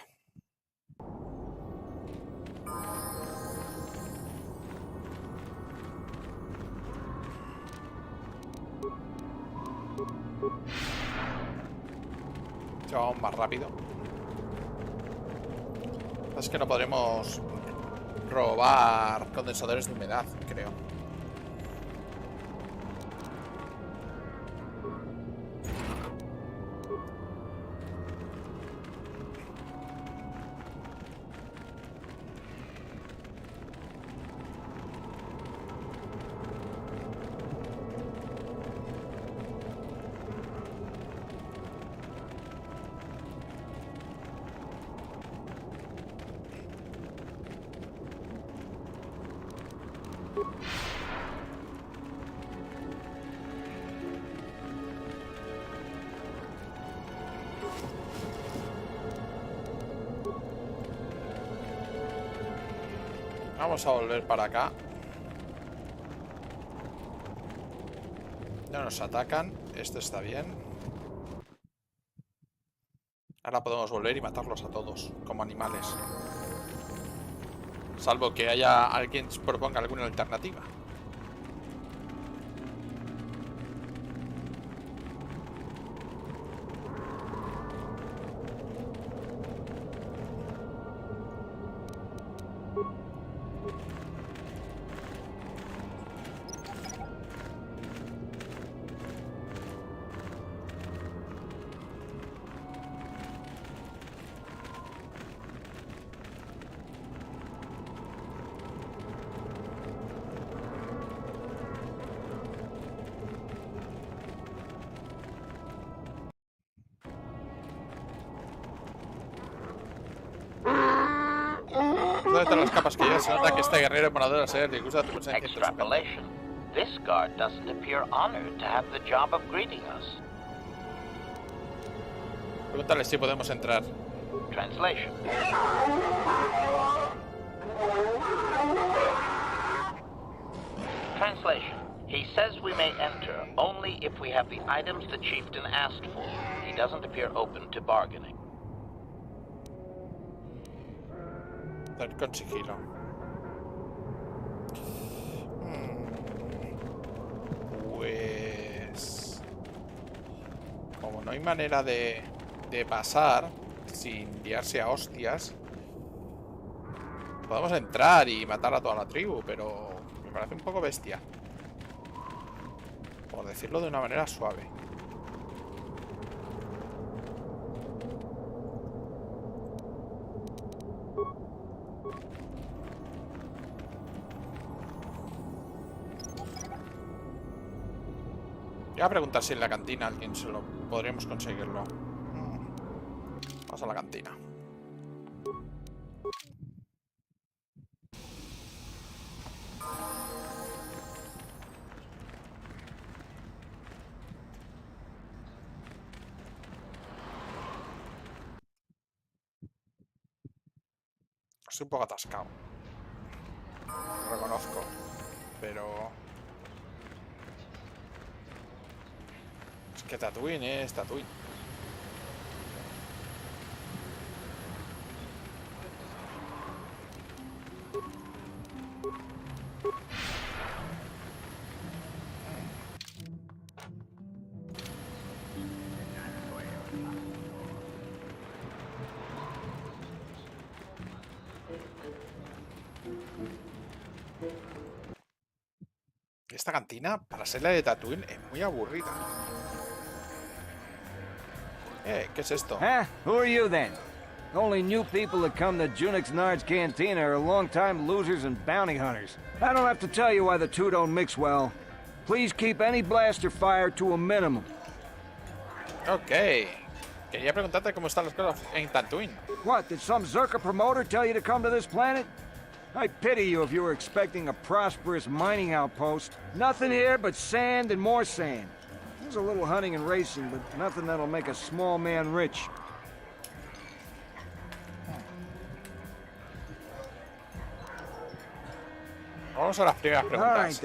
Ya vamos más rápido. Es que no podremos robar condensadores de humedad, creo. Vamos a volver para acá. No nos atacan. Esto está bien. Ahora podemos volver y matarlos a todos, como animales. Salvo que haya alguien que proponga alguna alternativa. de todas las capas que lleva, se nota que este guerrero morador al ser le gusta tu presencia. Extrapolation. This guard doesn't appear honored to have the job of greeting us. Pregúntale si podemos entrar. Translation. Translation. He says we may enter only if we have the items the chieftain asked for. He doesn't appear open to bargaining. Dar con sigilo. Pues... como no hay manera de pasar sin liarse a hostias, podemos entrar y matar a toda la tribu, pero me parece un poco bestia, por decirlo de una manera suave. Voy a preguntar si en la cantina alguien se lo podríamos conseguirlo. Vamos a la cantina. Estoy un poco atascado. Lo reconozco. Pero... es que Tatooine es Tatooine. Esta cantina, para ser la de Tatooine, es muy aburrida. ¿Qué es esto? Huh? Who are you then? Only new people that come to Junix Nard's Cantina are long-time losers and bounty hunters. I don't have to tell you why the two don't mix well. Please keep any blaster fire to a minimum. Ok. Quería preguntarte cómo están las cosas en Tatooine. What, did some Zerka promoter tell you to come to this planet? I pity you if you were expecting a prosperous mining outpost. Nothing here but sand and more sand. There's a little hunting and racing, but nothing that'll make a small man rich. Vamos a las primeras preguntas.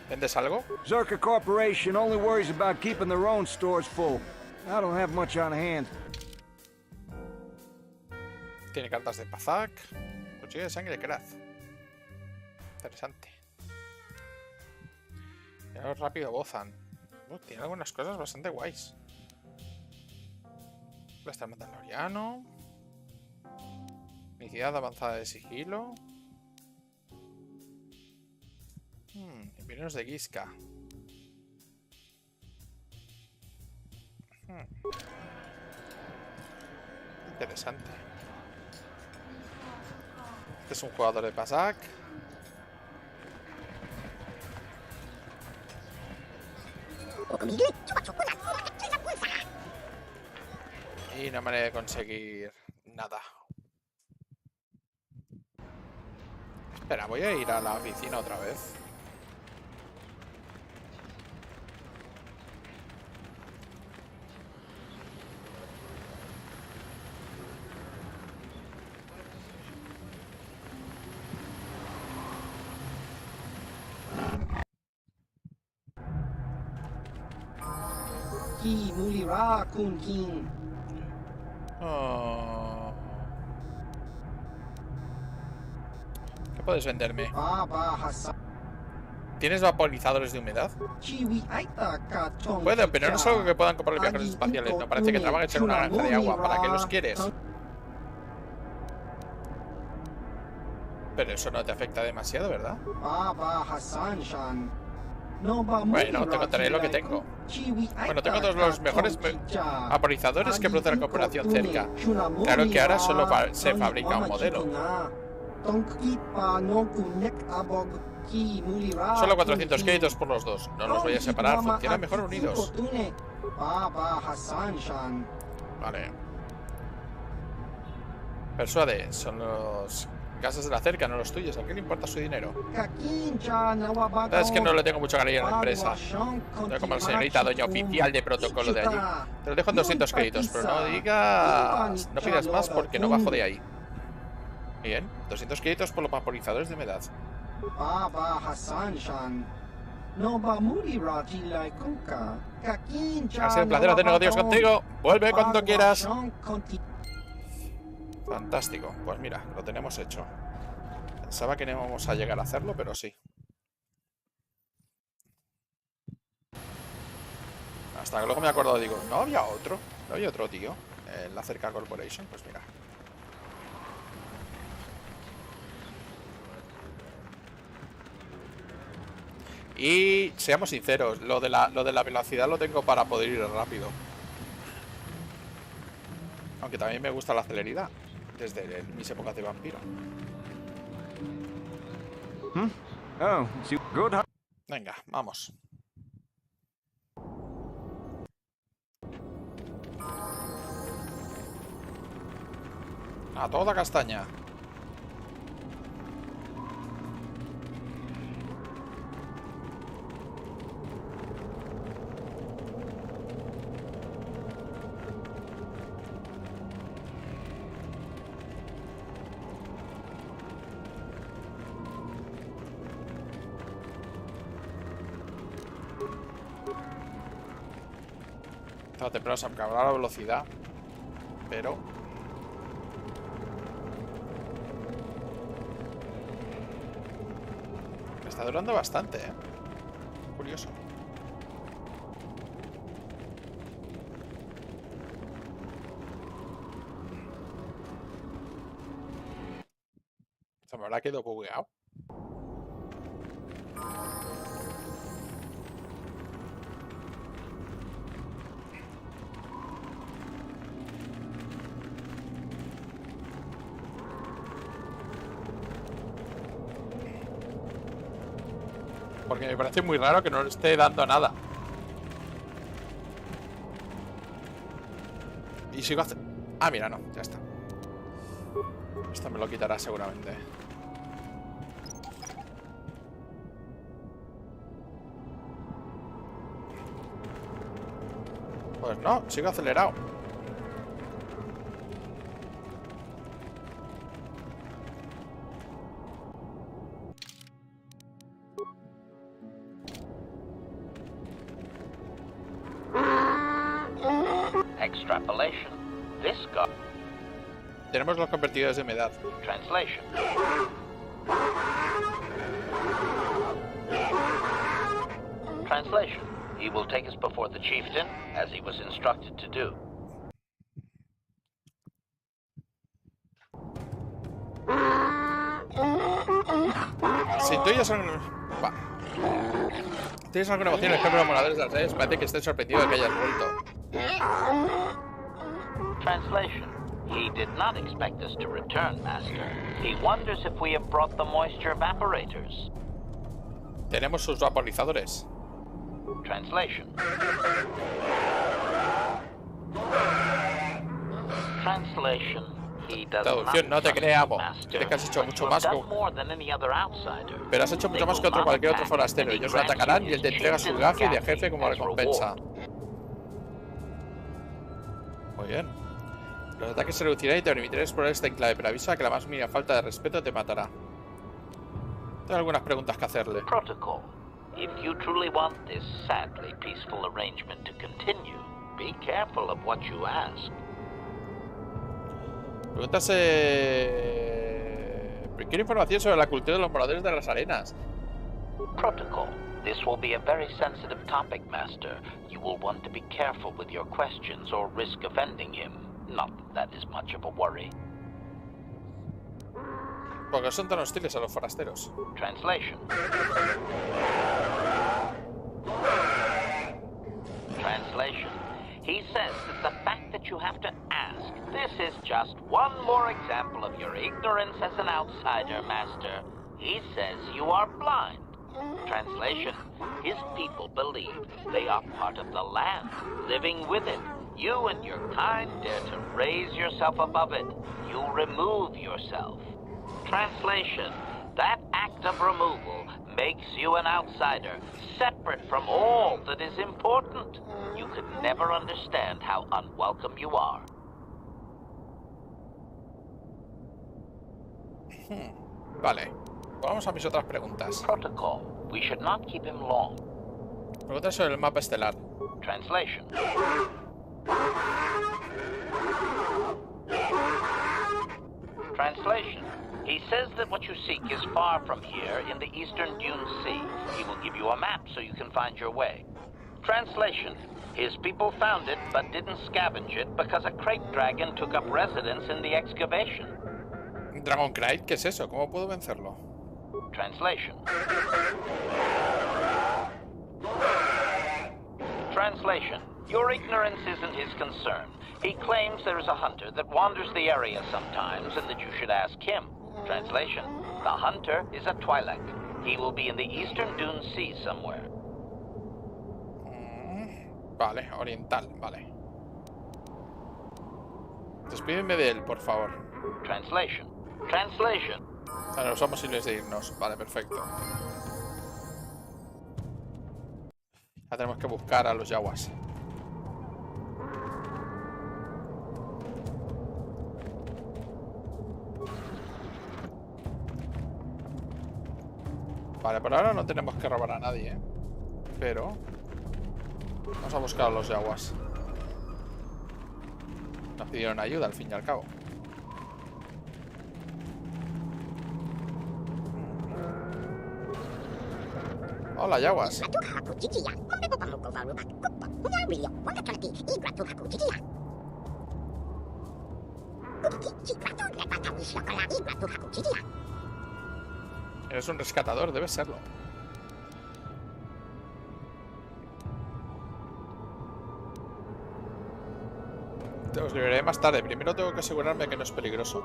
¿Vendes algo? Zerka Corporation only worries about keeping their own stores full. I don't have much on hand. Tiene cartas de Pazak. Cuchillo de sangre de Kraz. Interesante. Ya rápido Bozan. Tiene algunas cosas bastante guays. Está el Mandaloriano. Unicidad avanzada de sigilo. Vinos de Guisca. Interesante. Este es un jugador de Pazak. Y no manera de conseguir nada. Espera, voy a ir a la oficina otra vez. Oh. ¿Qué puedes venderme? ¿Tienes vaporizadores de humedad? Puedo, pero no es algo que puedan comprar los viajeros espaciales. No parece que trabajes en una granja de agua. ¿Para qué los quieres? Pero eso no te afecta demasiado, ¿verdad? Bueno, te contaré lo que tengo. Bueno, tengo todos los mejores vaporizadores que produce la corporación cerca. Claro que ahora solo se fabrica un modelo. Solo 400 créditos por los dos. No los voy a separar, funcionan mejor unidos. Vale. Persuade, son los gases de la cerca, no los tuyos. ¿A qué le importa su dinero? Es que no le tengo mucho cariño a la empresa. No como la señorita doña oficial de protocolo de allí. Te lo dejo en 200 créditos, pero no digas... No pidas más porque no bajo de ahí. Bien, 200 créditos por los vaporizadores de humedad. Ha sido un placer hacer negocios contigo. Vuelve cuando quieras. Fantástico. Pues mira, lo tenemos hecho. Pensaba que no íbamos a llegar a hacerlo, pero sí. Hasta que luego me acuerdo, digo, ¿no había otro? ¿No había otro tío? En la cerca Corporation, pues mira. Y seamos sinceros, lo de la velocidad lo tengo para poder ir rápido. Aunque también me gusta la celeridad. Desde mis épocas de vampiro. Venga, vamos. A toda castaña. Temprano se acabará la velocidad, pero me está durando bastante, curioso. Se me habrá quedado bugueado. Porque me parece muy raro que no le esté dando nada. Y sigo haciendo... Ah, mira, no, ya está. Esto me lo quitará seguramente. Pues no, sigo acelerado. Extrapolation. This guy. Tenemos los convertidores de humedad. Translation. Translation. He will take us before the chieftain, as he was instructed to do. Si tú ya son... ¿Tienes alguna emoción en el los moradores de las redes? Parece que estés sorprendido de que hayas vuelto. Translation. He did not expect us to return, Master. He wonders if we have brought the moisture evaporators. Tenemos sus vaporizadores. Translation. Translation. He does Traducción, no te creamos. Crees que has hecho mucho más que... Pero has hecho mucho más que cualquier otro forastero. Ellos lo atacarán y él te entrega su gafe de jefe como recompensa. Muy bien. Los ataques se reducirán y te permitirán explorar esta enclave, pero avisa que la más mínima falta de respeto te matará. Tengo algunas preguntas que hacerle. Protocol. If you truly want this sadly peaceful arrangement to continue, be careful of what you ask. Preguntas. Quiero información sobre la cultura de los moradores de las arenas. Protocol. This will be a very sensitive topic, Master. You will want to be careful with your questions or risk offending him. Not that that is much of a worry. Porque son tan hostiles a los forasteros. Translation. Translation. He says that the fact that you have to ask, this is just one more example of your ignorance as an outsider, Master. He says you are blind. Translation. His people believe they are part of the land, living with it. You and your kind dare to raise yourself above it. you remove yourself. Translation: that act of removal makes you an outsider, separate from all that is important. You could never understand how unwelcome you are. Vale. Vamos a mis otras preguntas. Protocol: we should not keep him long. Preguntas sobre el mapa estelar. Translation: Translation: he says that what you seek is far from here in the eastern Dune Sea. He will give you a map so you can find your way. Translation: his people found it but didn't scavenge it because a crate dragon took up residence in the excavation. ¿Dragon Crate? ¿Qué es eso? ¿Cómo puedo vencerlo? Translation: Translation: your ignorance isn't his concern. He claims there is a hunter that wanders the area sometimes and that you should ask him. Translation: the hunter is a Twi'lek. He will be in the eastern Dune Sea somewhere. Vale, oriental, vale. Despídeme de él, por favor. Translation: Translation: Ahora usamos hilos de irnos. Vale, perfecto. Ya tenemos que buscar a los yaguas. Vale, por ahora no tenemos que robar a nadie, ¿eh? Pero vamos a buscar a los yaguas. Nos pidieron ayuda al fin y al cabo. Hola, yaguas. Eres un rescatador, debes serlo. Te os liberaré más tarde. Primero tengo que asegurarme que no es peligroso.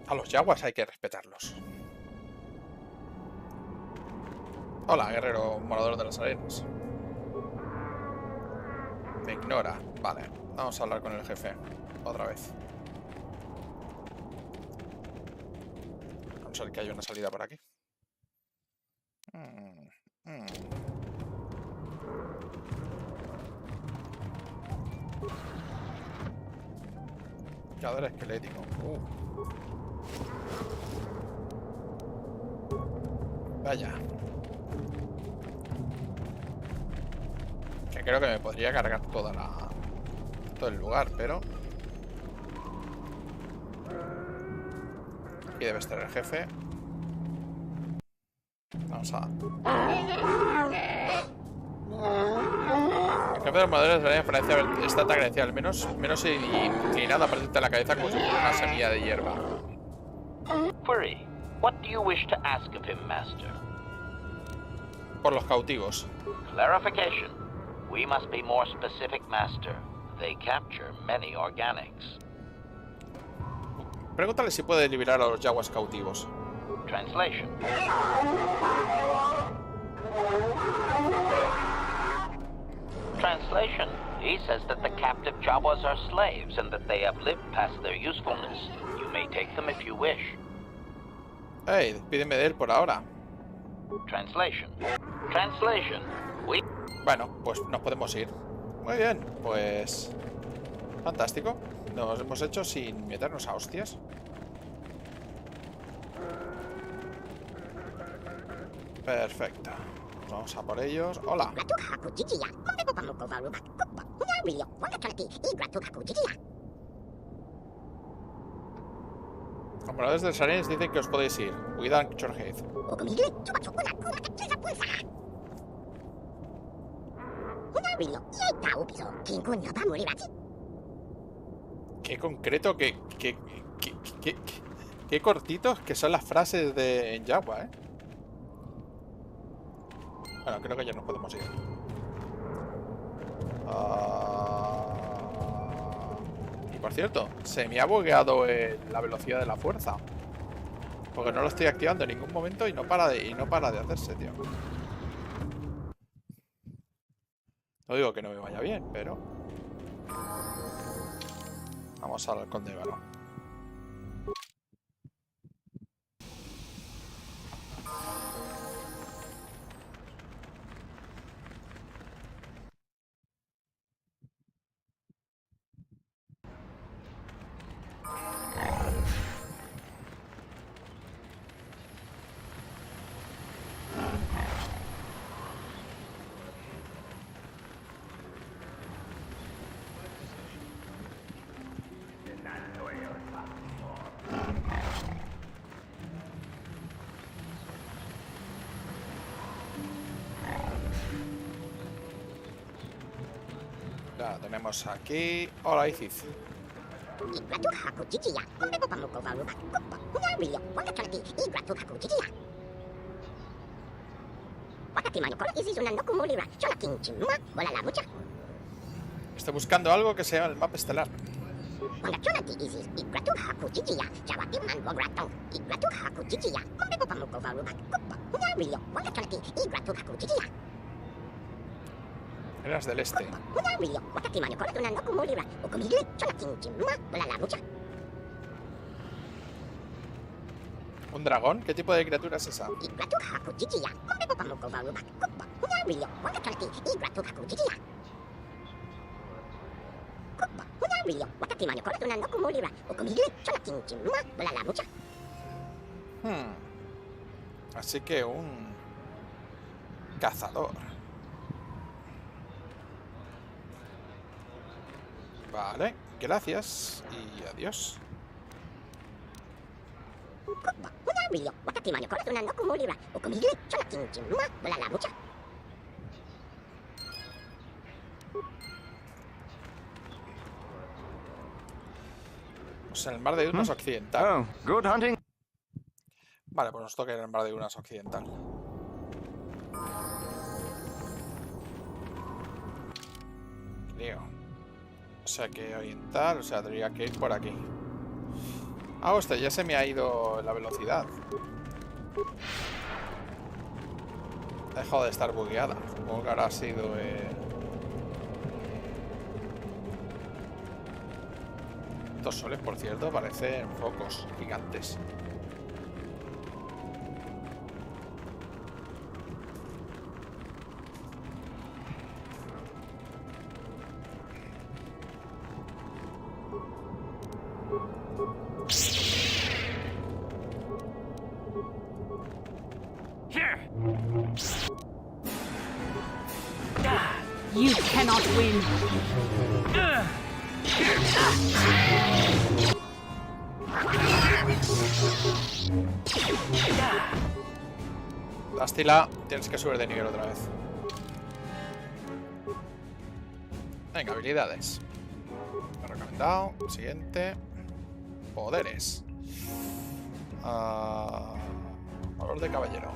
A los yaguas hay que respetarlos. Hola, guerrero morador de las arenas. Me ignora. Vale, vamos a hablar con el jefe. Otra vez. Vamos a ver que hay una salida por aquí. Cadáver esquelético. Vaya. Que creo que me podría cargar todo el lugar, pero aquí debe estar el jefe. Vamos a... El jefe de los moradores de la arena parece estar tan agresivo, al menos inclinado a partir de la cabeza como si fuera una semilla de hierba. Query: what do you wish to ask of him, Master? Por los cautivos. Clarification: we must be more specific, Master. They capture many organics. Pregúntale si puede liberar a los yaguas cautivos. Translation: Translation: he says that the captive Jawas are slaves and that they have lived past their usefulness. You may take them if you wish. Hey, despídeme de él por ahora. Translation: Translation: we... Bueno, pues nos podemos ir. Muy bien, pues... fantástico. Nos hemos hecho sin meternos a hostias. Perfecto. Vamos a por ellos. Hola. Los moradores del Sarens dicen que os podéis ir. Cuidado, Chorhead. Qué concreto, qué cortitos que son las frases de en Java, ¿eh? Bueno, creo que ya nos podemos ir. Y por cierto, se me ha bugueado la velocidad de la fuerza. Porque no lo estoy activando en ningún momento y no para de hacerse, tío. No digo que no me vaya bien, pero... Vamos al Conde Ivano. Ya tenemos aquí... Hola, Isis. Estoy buscando algo que se llama el mapa estelar. Eras del este. ¿Un dragón? ¿Qué tipo de criatura es esa? Así que un cazador. Vale, gracias y adiós. Pues en el mar de Dunas occidental. Oh, good hunting. Vale, pues nos toca ir en el mar de Dunas occidental. Creo. O sea que oriental, o sea, tendría que ir por aquí. Ah, hostia, ya se me ha ido la velocidad. Ha dejado de estar bugueada. Supongo que ahora ha sido... Estos soles, por cierto, parecen focos gigantes. You cannot win. Lastila, tienes que subir de nivel otra vez. Venga, habilidades. Me he recomendado. Siguiente. Poderes. Valor de caballero.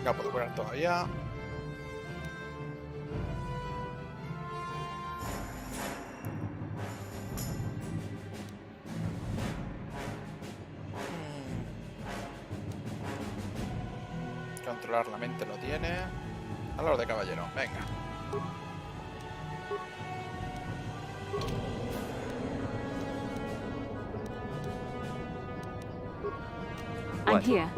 Ya puedo curar todavía. Controlar la mente lo tiene. Valor de caballero, venga. I'm here.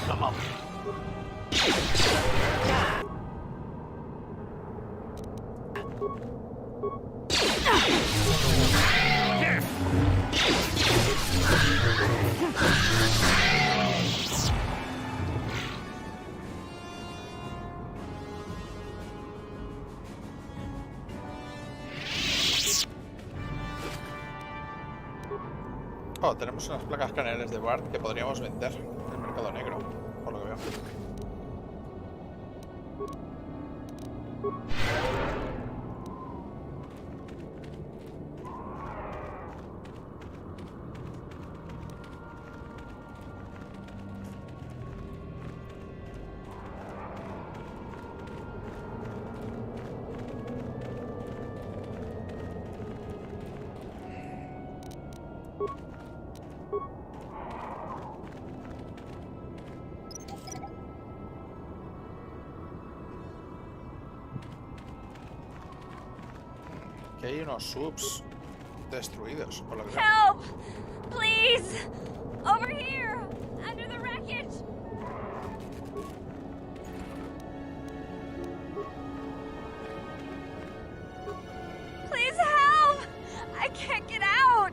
Come on. Oh, tenemos unas placas craneales de Bard que podríamos vender en el mercado negro, por lo que veo. Que hay unos subs destruidos, por lo que veo. Help! Please! Over here! Under the wreckage! Please help! I can't get out!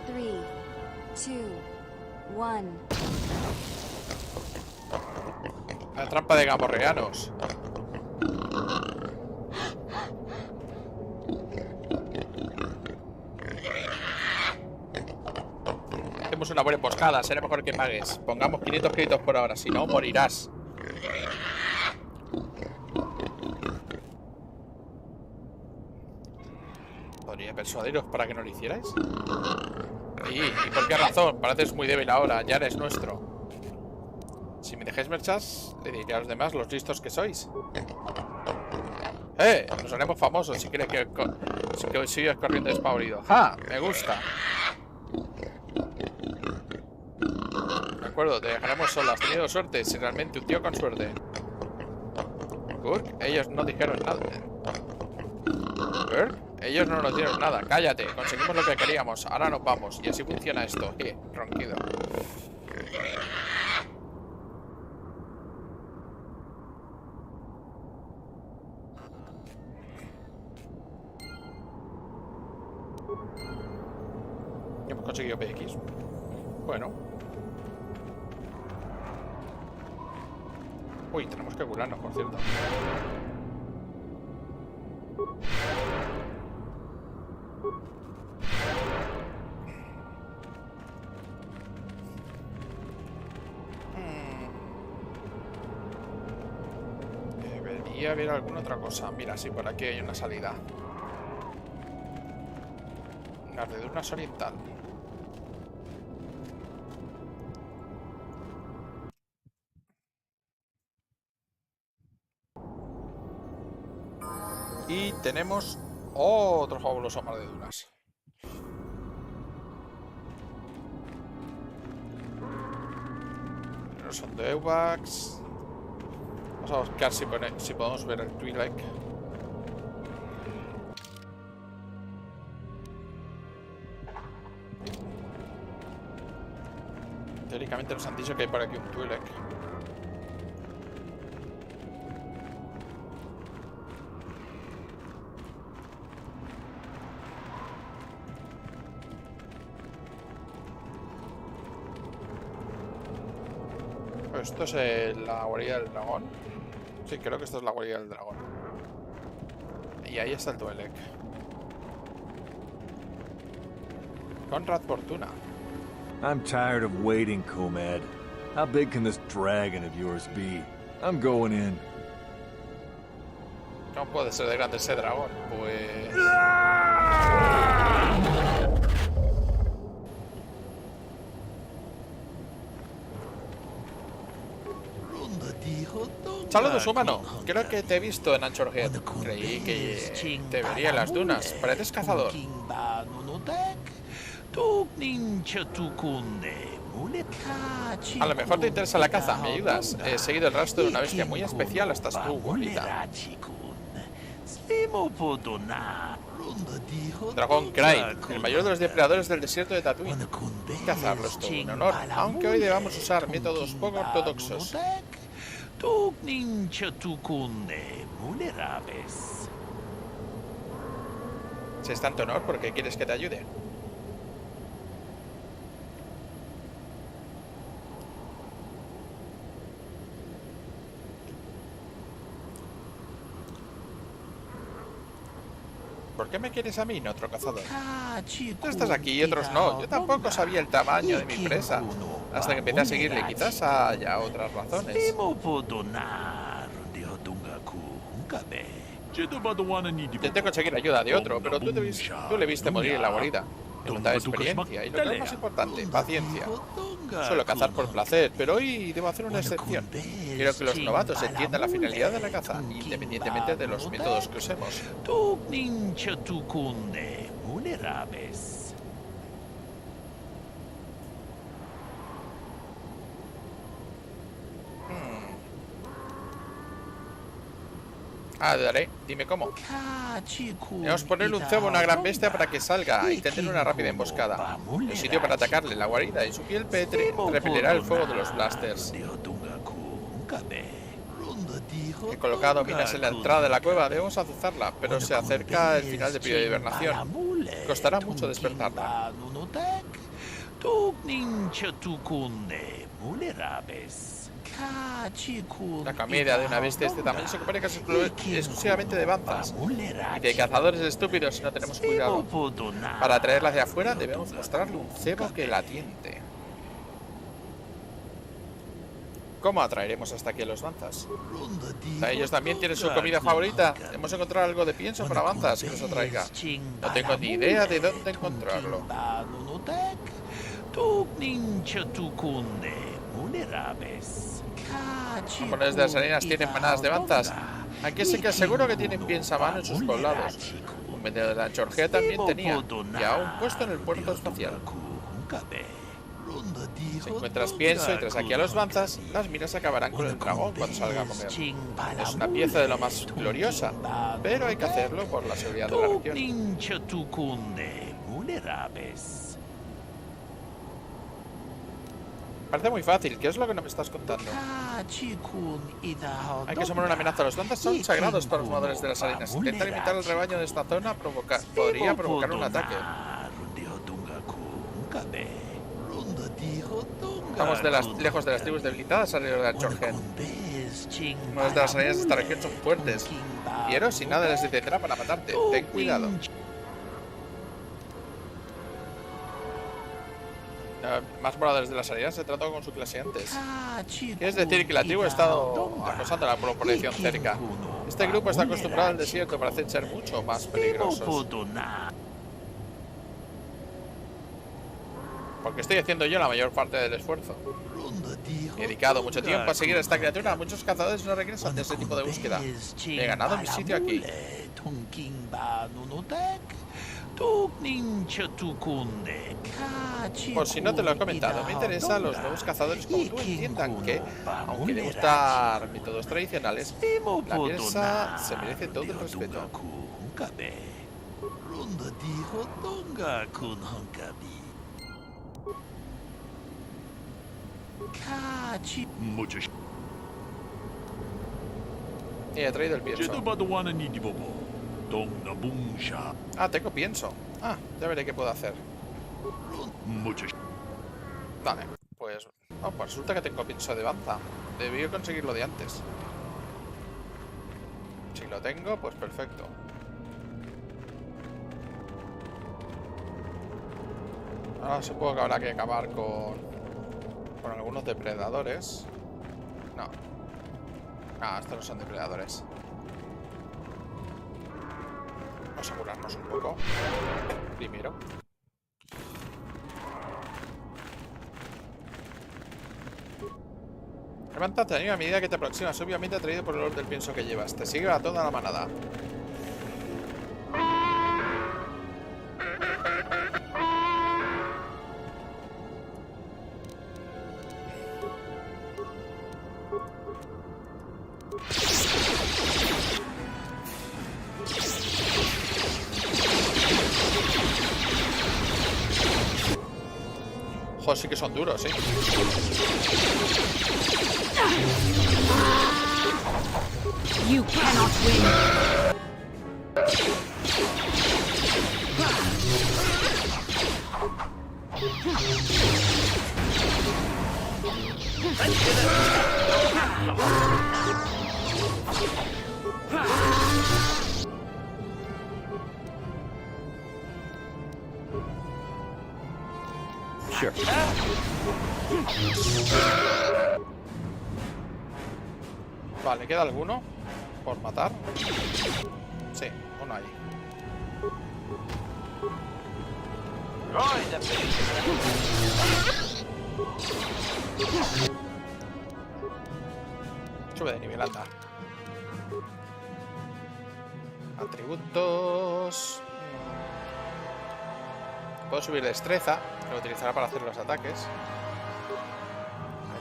3, 2, 1. La trampa de gamorreanos. Hacemos una buena emboscada, será mejor que pagues. Pongamos 500 créditos por ahora, si no morirás. ¿Podría persuadiros para que no lo hicierais? ¿Y por qué razón? Pareces muy débil ahora, ya eres nuestro. Si me dejáis marchar, le diré a los demás los listos que sois. Nos haremos famosos si quieres que sigas corriendo despavorido. ¡Ja! Me gusta. De acuerdo, te dejaremos sola. Has tenido suerte, si realmente un tío con suerte. Kirk, ellos no dijeron nada. Kirk, ellos no nos dieron nada. Cállate, conseguimos lo que queríamos. Ahora nos vamos. Y así funciona esto. Ronquido. Hemos conseguido PX. Bueno. Uy, tenemos que curarnos, por cierto. Debería haber alguna otra cosa. Mira, sí, por aquí hay una salida. Las de dunas oriental. Y tenemos otro fabuloso mar de dunas. Pero son de Eubax. Vamos a buscar si podemos ver el Twi'lek. Teóricamente nos han dicho que hay por aquí un Twi'lek. Esto es la guarida del dragón. Sí, creo que esto es la guarida del dragón. Y ahí está el Twi'lek. Conrad Fortuna. I'm tired of waiting, Comad. How big can this dragon of yours be? I'm going in. No puede ser de grande ese dragón, pues... Saludos, humano. Creo que te he visto en Anchor Head. Creí que te vería en las dunas. Pareces cazador. A lo mejor te interesa la caza. ¿Me ayudas? He seguido el rastro de una bestia muy especial hasta tu bonita. Dragón Cry, el mayor de los depredadores del desierto de Tatooine. Cazarlo es todo un honor, aunque hoy debamos usar métodos poco ortodoxos. Si es tanto honor, ¿por qué quieres que te ayude? ¿Por qué me quieres a mí, no otro cazador? Tú estás aquí y otros no. Yo tampoco sabía el tamaño de mi presa hasta que empecé a seguirle. Quizás haya otras razones. Intenté conseguir ayuda de otro, pero tú le viste morir en la guarida. Me faltaba experiencia y lo que es más importante, paciencia. Suelo cazar por placer, pero hoy debo hacer una excepción. Quiero que los novatos entiendan la finalidad de la caza, independientemente de los métodos que usemos. Ah, daré. Dime cómo. Debemos ponerle un cebo a una gran bestia para que salga y tener una rápida emboscada. El sitio para atacarle, la guarida y su piel repelirá el fuego de los blasters. He colocado minas en la entrada de la cueva. Debemos azuzarla, pero se acerca el final del periodo de hibernación. Costará mucho despertarla. La comida de una bestia de este tamaño se compone casi exclusivamente de banzas y de cazadores estúpidos si no tenemos cuidado. Para atraerla hacia afuera debemos mostrarle un cebo que la tiente. ¿Cómo atraeremos hasta aquí a los banzas? Ellos también tienen su comida favorita. Hemos encontrado algo de pienso para banzas que los atraiga. No tengo ni idea de dónde encontrarlo. Los japoneses de las arenas tienen manadas de banzas. Aquí sí que seguro que tienen pienso a mano en sus poblados. Un vendedor de la Chorgea también tenía, y aún puesto en el puerto espacial. Si encuentras pienso y traes aquí a los banzas, las minas acabarán con el dragón cuando salga a comer. Es una pieza de lo más gloriosa, pero hay que hacerlo por la seguridad de la región. Parece muy fácil. ¿Qué es lo que no me estás contando? Hay que sumar una amenaza. Los banzas son sagrados para los moradores de las arenas. Intentar imitar el rebaño de esta zona podría provocar un ataque. Estamos lejos de las tribus debilitadas alrededor de la Chorgen. Los de las arenas de esta región son fuertes. Fieros y nada les detendrá para matarte. Ten cuidado. Más moradores de las arenas se trató con su clase antes. ¿Quieres decir que la tribu ha estado acosando a la población cerca? Este grupo está acostumbrado al desierto, parecen ser mucho más peligrosos. Porque estoy haciendo yo la mayor parte del esfuerzo. He dedicado mucho tiempo a seguir a esta criatura. Muchos cazadores no regresan de ese tipo de búsqueda. He ganado mi sitio aquí. Por si no te lo he comentado, me interesa los nuevos cazadores como tú entiendan que, aunque le gustan métodos tradicionales, la pieza se merece todo el respeto. Y he traído el pienso. Ah, tengo pienso. Ah, ya veré qué puedo hacer. Vale, pues... Oh, pues resulta que tengo pienso de banza. Debí conseguirlo de antes. Si lo tengo, pues perfecto. Ahora supongo que habrá que acabar con algunos depredadores. No. Ah, estos no son depredadores. Vamos a curarnos un poco. Primero. Levántate, amigo, a medida que te aproximas. Obviamente atraído por el olor del pienso que llevas. Te sigue a toda la manada. Joder, sí que son duros, ¿eh? You cannot win. Sure. Vale, ¿queda alguno por matar? Sí, uno ahí. Sube de nivel, anda. Atributos. Puedo subir destreza, que lo utilizará para hacer los ataques.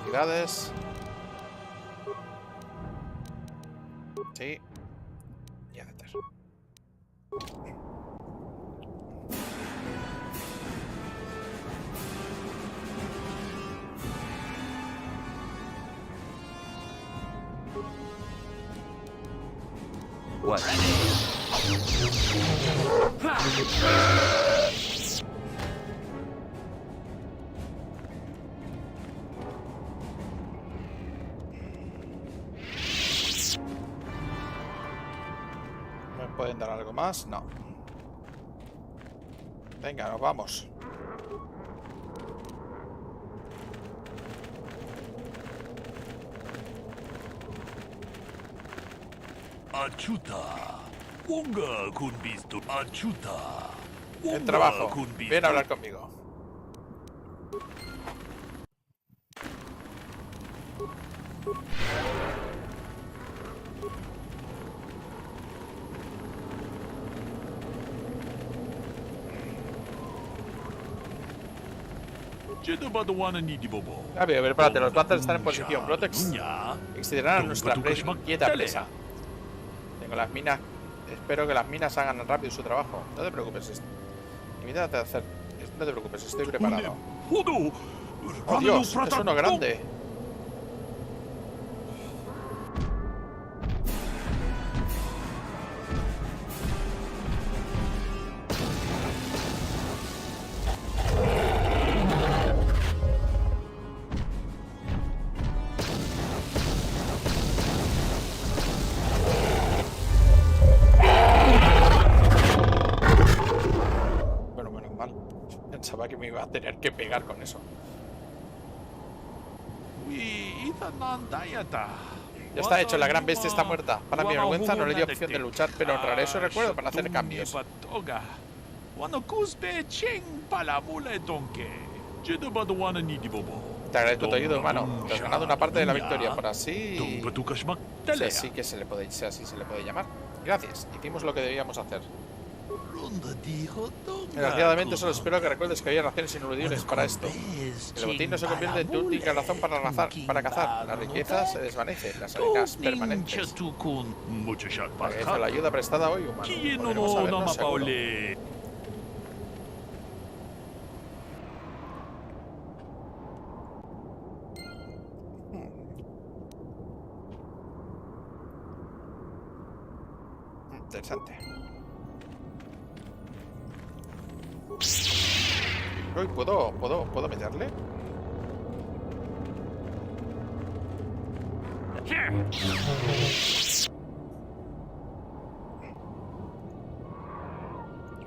Habilidades. Sí. y etcétera. What? ¿Me pueden dar algo más? No. Venga, nos vamos. El trabajo. Ven a hablar conmigo. A ver, espérate, los Panthers están en posición. Protex extenderán a nuestra quieta presa. Tengo las minas. Espero que las minas hagan rápido su trabajo. No te preocupes. Limítate a hacer. No te preocupes, estoy preparado. ¡Oh, Dios! ¡Es uno grande! Pensaba que me iba a tener que pegar con eso. Ya está hecho, la gran bestia está muerta. Para mi vergüenza no le dio opción de luchar, pero honraré su recuerdo para hacer cambios. Te agradezco tu ayuda, hermano. Te has ganado una parte de la victoria, por así... Si así que se le puede llamar. Gracias, hicimos lo que debíamos hacer. Desgraciadamente solo espero que recuerdes que había razones ineludibles para esto. El botín no se convierte en tu única razón para cazar. La riqueza se desvanece, las arenas permanentes. Agradezco la ayuda prestada hoy, humano. Podremos sabernos seguro. Interesante. Uy, ¿puedo meterle?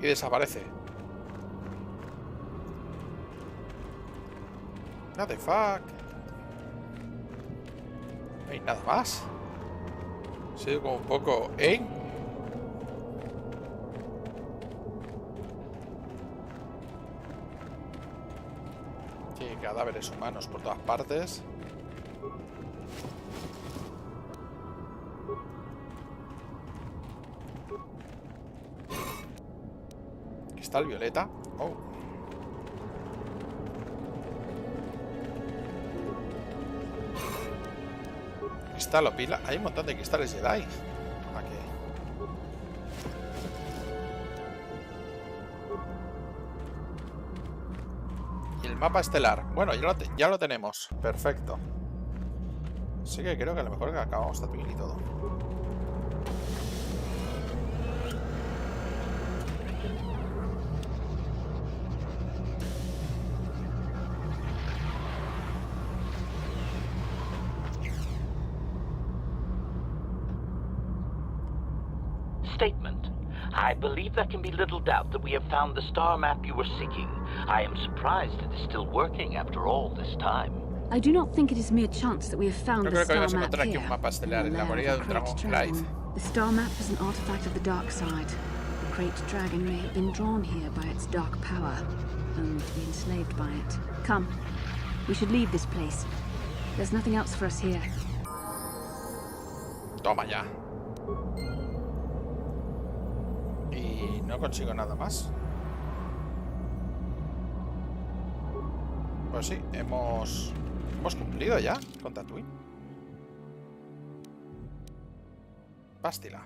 Y desaparece. What the fuck. No hay nada más. Ha sido como un poco... Cadáveres humanos por todas partes. Aquí está el violeta. Oh. Cristal o pila. Hay un montón de cristales Jedi. Aquí. Mapa estelar. Bueno, ya lo tenemos. Perfecto. Así que creo que a lo mejor que acabamos Tatooine y todo. Statement. I believe there can be little doubt that we have found the star map you were seeking. I am surprised it is still working after all this time. I do not think it is mere chance that we have found the star map here. Aquí un mapa estelar en la morilla de un dragón Pride. The star map is an artifact of the dark side. The great dragon may have been drawn here by its dark power, only to be enslaved by it. Come, we should leave this place. There's nothing else for us here. Toma ya. Y no consigo nada más. Pues sí, hemos cumplido ya con Tatooine. Pastila.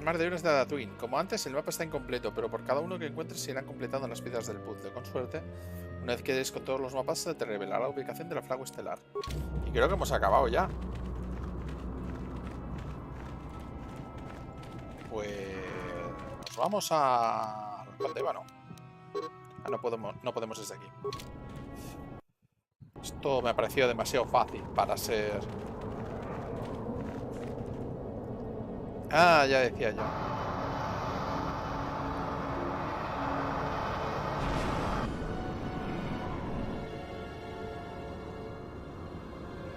mar de héroes de Tatooine. Como antes, el mapa está incompleto, pero por cada uno que encuentres se irán completando las piezas del puzzle. Con suerte, una vez que des con todos los mapas, se te revelará la ubicación de la flagua estelar. Y creo que hemos acabado ya. Pues... nos vamos a... Caldébano. Ah, no podemos desde aquí. Esto me ha parecido demasiado fácil para ser... Ah, ya decía yo.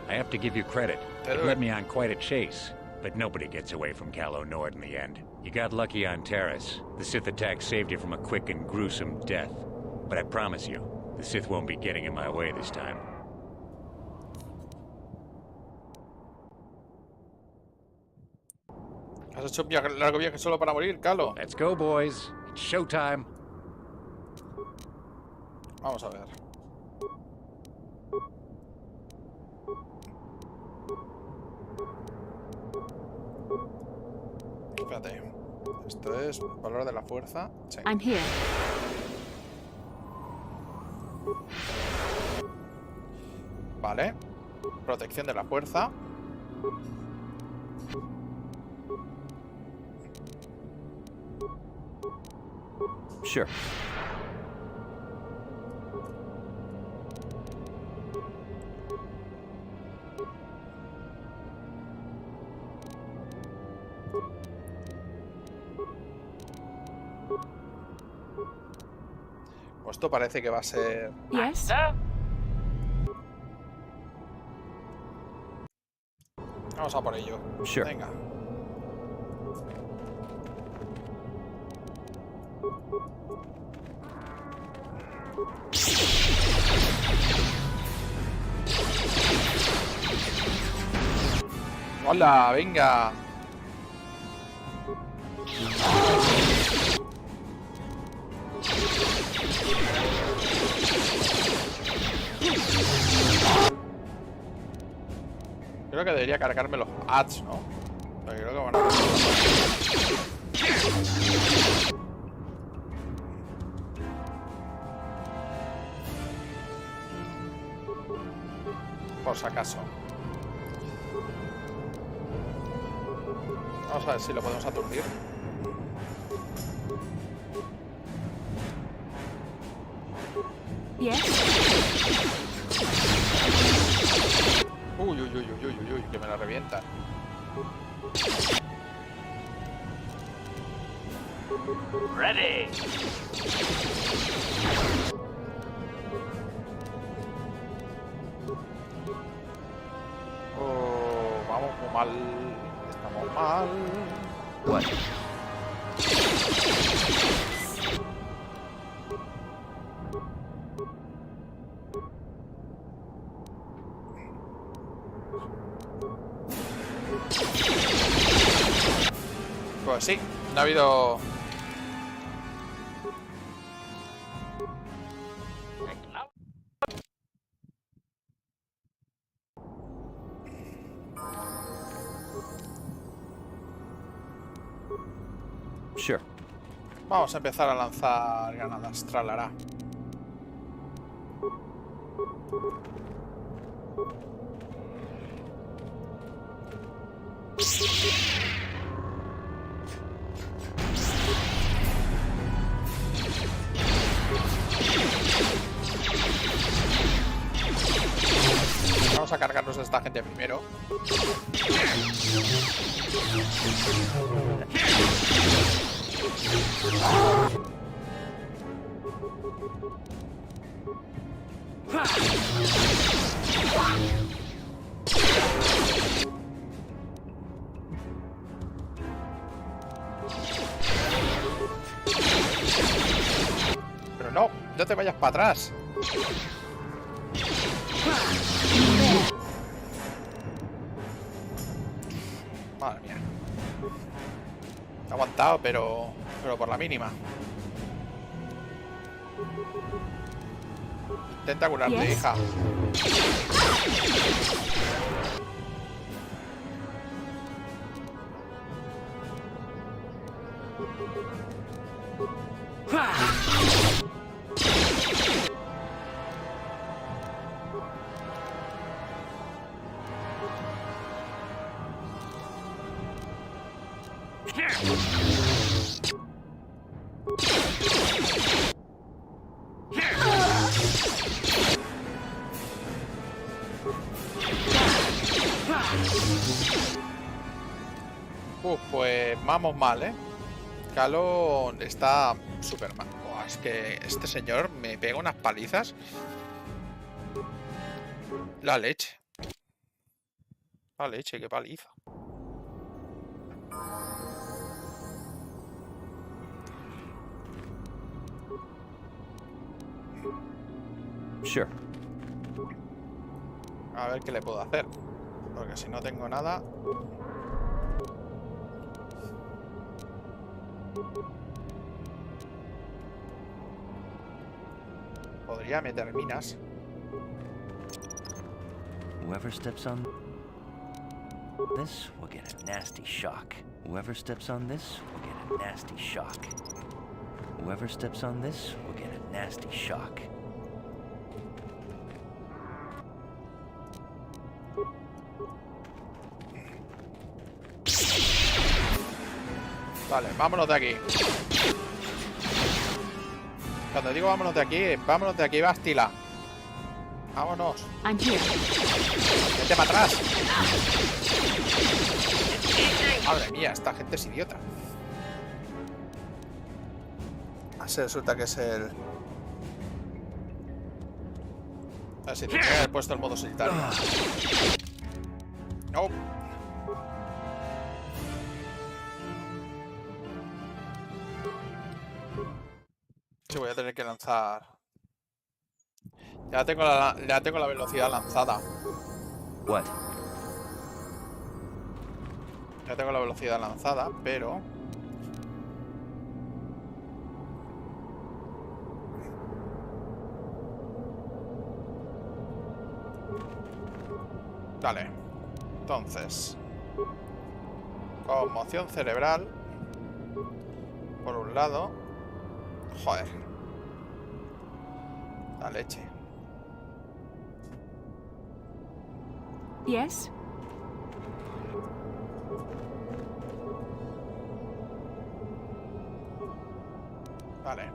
I have to give you credit. It led me on quite a chase. But nobody gets away from Calo Nord in the end. You got lucky on Terrace. The Sith attack saved you from a quick and gruesome death. But I promise you, the Sith won't be getting in my way this time. Has hecho un largo viaje solo para morir, Calo. Let's go, boys. It's showtime. Vamos a ver. Espérate. Esto es valor de la fuerza. Sí. I'm here. Vale. Protección de la fuerza. Sure. Pues esto parece que va a ser... Yes. Vamos a por ello. Sure. Venga. Hola, venga. Creo que debería cargarme los ads, ¿no? Porque creo que van a... Por si acaso. Vamos a ver si lo podemos aturdir. Yes. Uy, uy, uy, uy, uy, uy, que me la revienta. Ready. Oh, vamos muy mal. Estamos mal. What? Pues sí, no ha habido... Sure. Vamos a empezar a lanzar granadas, tralará. Vamos a cargarnos a esta gente primero. Pero no, no te vayas para atrás. Madre mía. He aguantado, pero por la mínima. Intenta curarte, Yes. hija. Pues vamos mal, ¿eh? Calón está súper mal. Buah, es que este señor me pega unas palizas. La leche. La leche, qué paliza. Sure. A ver qué le puedo hacer. Porque si no tengo nada... Podría meter minas. Whoever steps on this will get a nasty shock. Whoever steps on this will get a nasty shock. Whoever steps on this will get a nasty shock. Vale, vámonos de aquí. Cuando digo vámonos de aquí, Bastila. Vámonos. Vete para atrás. Madre mía, esta gente es idiota. Así resulta que es el... A ver si tenía que haber puesto el modo solitario. No. Sí, voy a tener que lanzar. Ya tengo la velocidad lanzada. What? Ya tengo la velocidad lanzada, pero... Vale. Entonces... Conmoción cerebral. Por un lado. Joder. La leche. Yes? Vale.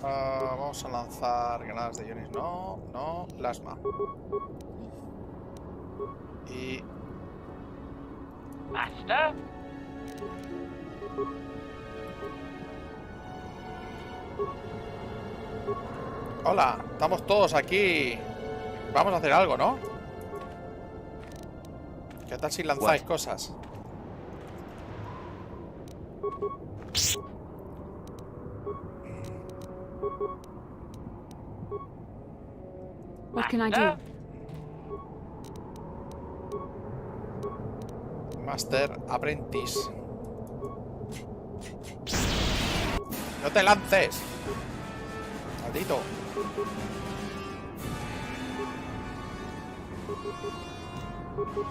Vamos a lanzar granadas de iones. No, no, plasma. Y... Master? Hola, estamos todos aquí. Vamos a hacer algo, ¿no? ¿Qué tal si lanzáis cosas? What can I do? Master Apprentice. ¡No te lances! Maldito.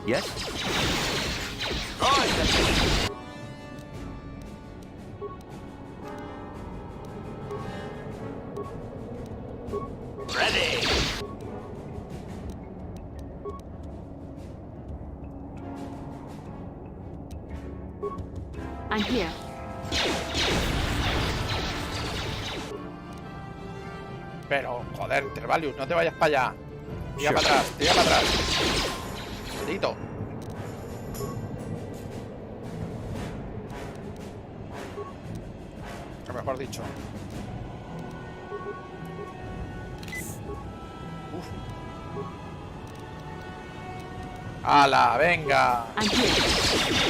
Yes? Ready! I'm here. Pero, joder, Tervalius, no te vayas para allá. Tira para atrás, tira para atrás. Maldito. O mejor dicho. Uf. ¡Hala, venga! I'm here.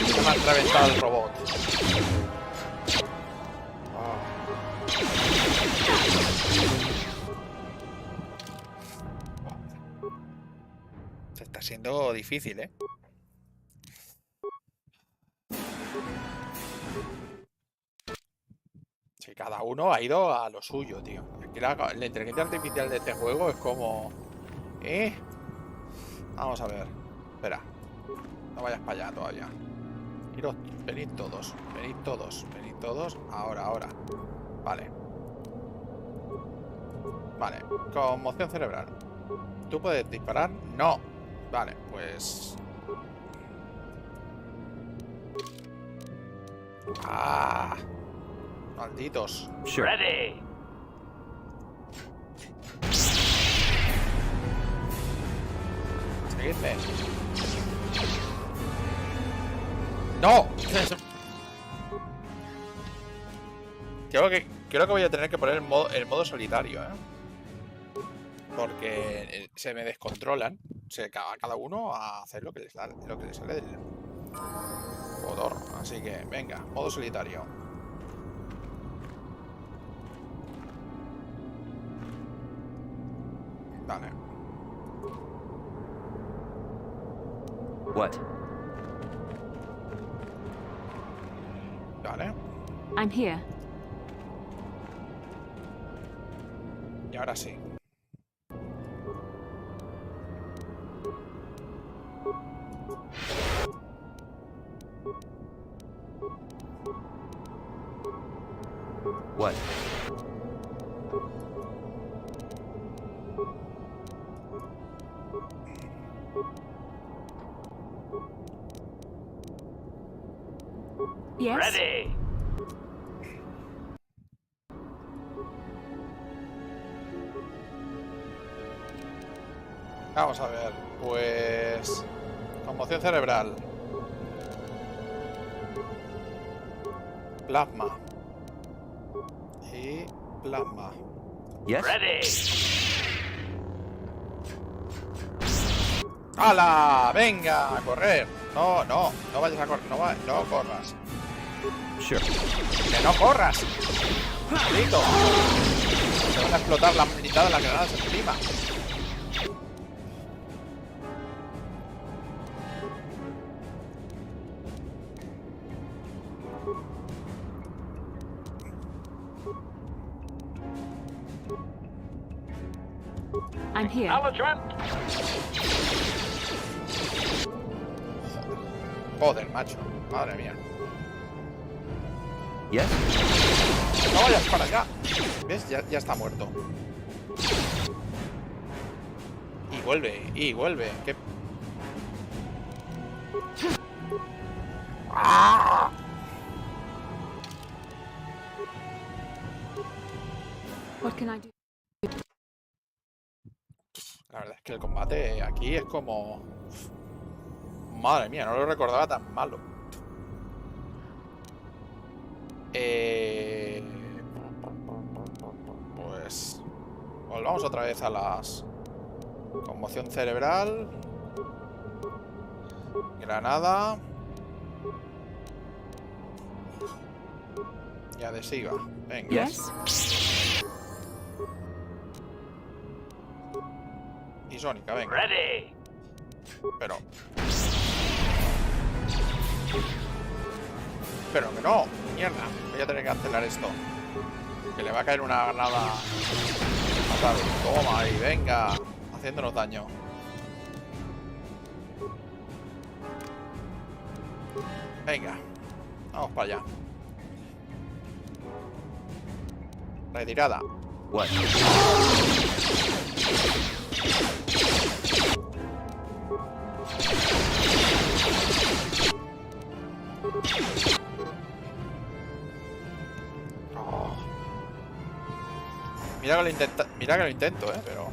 Se me ha reventado el robot. Se está siendo difícil, ¿eh? Sí, cada uno ha ido a lo suyo, tío. Aquí la inteligencia artificial de este juego es como... Vamos a ver. Espera. No vayas para allá todavía. Iros, venid todos. Venid todos. Venid todos. Ahora, ahora. Vale. Vale, conmoción cerebral. ¿Tú puedes disparar? No. Vale, pues... ¡Ah! Malditos. Ready. Seguidme. ¡No! Creo que voy a tener que poner el modo solitario, ¿eh? Porque se me descontrolan. Cada uno a hacer lo que les sale del KOTOR. Así que, venga, modo solitario. Vale. What? Vale. I'm here. Y ahora sí. What? Yes? Ready. Vamos a ver. Pues... conmoción cerebral. Plasma. Y plasma. Yes? Ready. ¡Hala! ¡Venga! ¡A correr! No vayas a correr. No corras. Sure. ¡Que no corras! ¡Maldito! Se van a explotar la mitad de las granadas encima. I'm here. Joder, macho. Madre mía. Yes? No vayas para allá. ¿Ves? Ya está muerto. Y vuelve, y vuelve. ¿Qué? ¡Ah! What can I do? La verdad es que el combate aquí es como... Madre mía, no lo recordaba tan malo. Pues... volvamos otra vez a las... conmoción cerebral. Granada. Y adhesiva. Venga. Yes? Y sónica, venga. Ready. Pero que no. Mierda. Voy a tener que cancelar esto. Que le va a caer una granada. Toma ahí, venga. Haciéndonos daño. Venga. Vamos para allá. Retirada. What? Oh. Mira que lo intento, pero...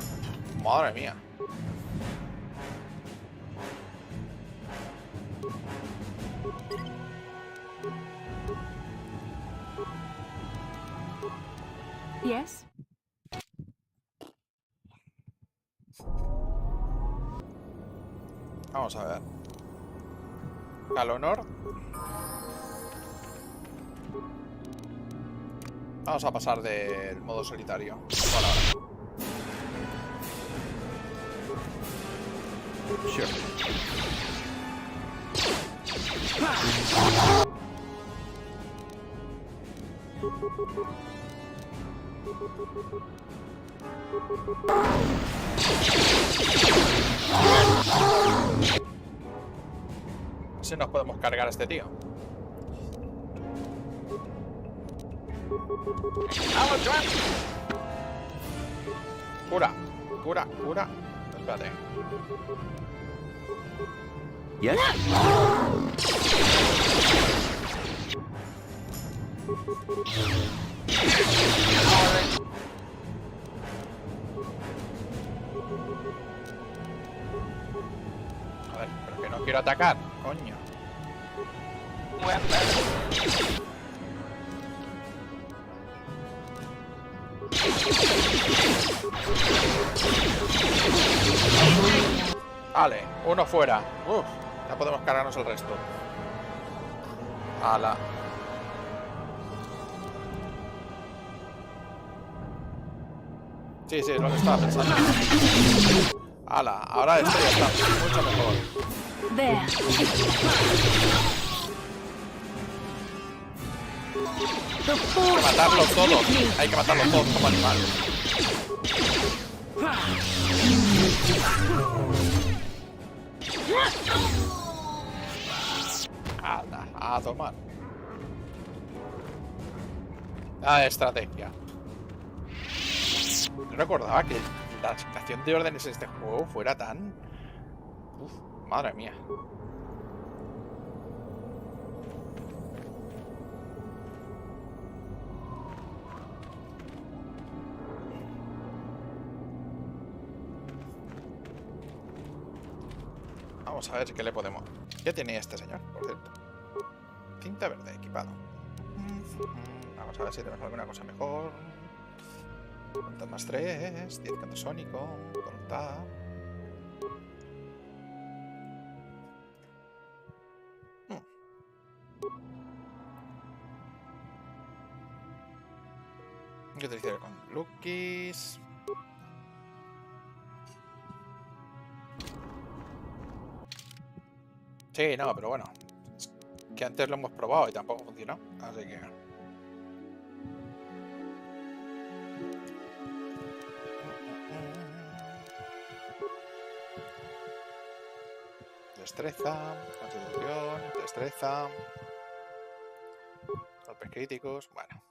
madre mía. Yes? Vamos a ver. Al honor. Vamos a pasar del modo solitario. Por ahora. Sure. Si nos podemos cargar a este tío. Cura. Espérate. Yes? Joder, pero que no quiero atacar, coño. Vale, uno fuera. Ya podemos cargarnos el resto. Ala. Sí, es lo que estaba pensando. Ala, ahora esto ya está mucho mejor. Hay que matarlos todos. Hay que matarlos todos como animales. Ala, a tomar. Estrategia. No recordaba que la asignación de órdenes en este juego fuera tan... madre mía. Vamos a ver qué le podemos... ¿Qué tiene este señor, por cierto? Cinta verde, equipado. Vamos a ver si tenemos alguna cosa mejor. Voluntad más 3, 10 canto sónico, voluntad. Hay que utilizar con Lucky's. Sí, no, pero bueno. Es que antes lo hemos probado y tampoco funcionó. Así que... Destreza, constitución, destreza. Golpes críticos, bueno.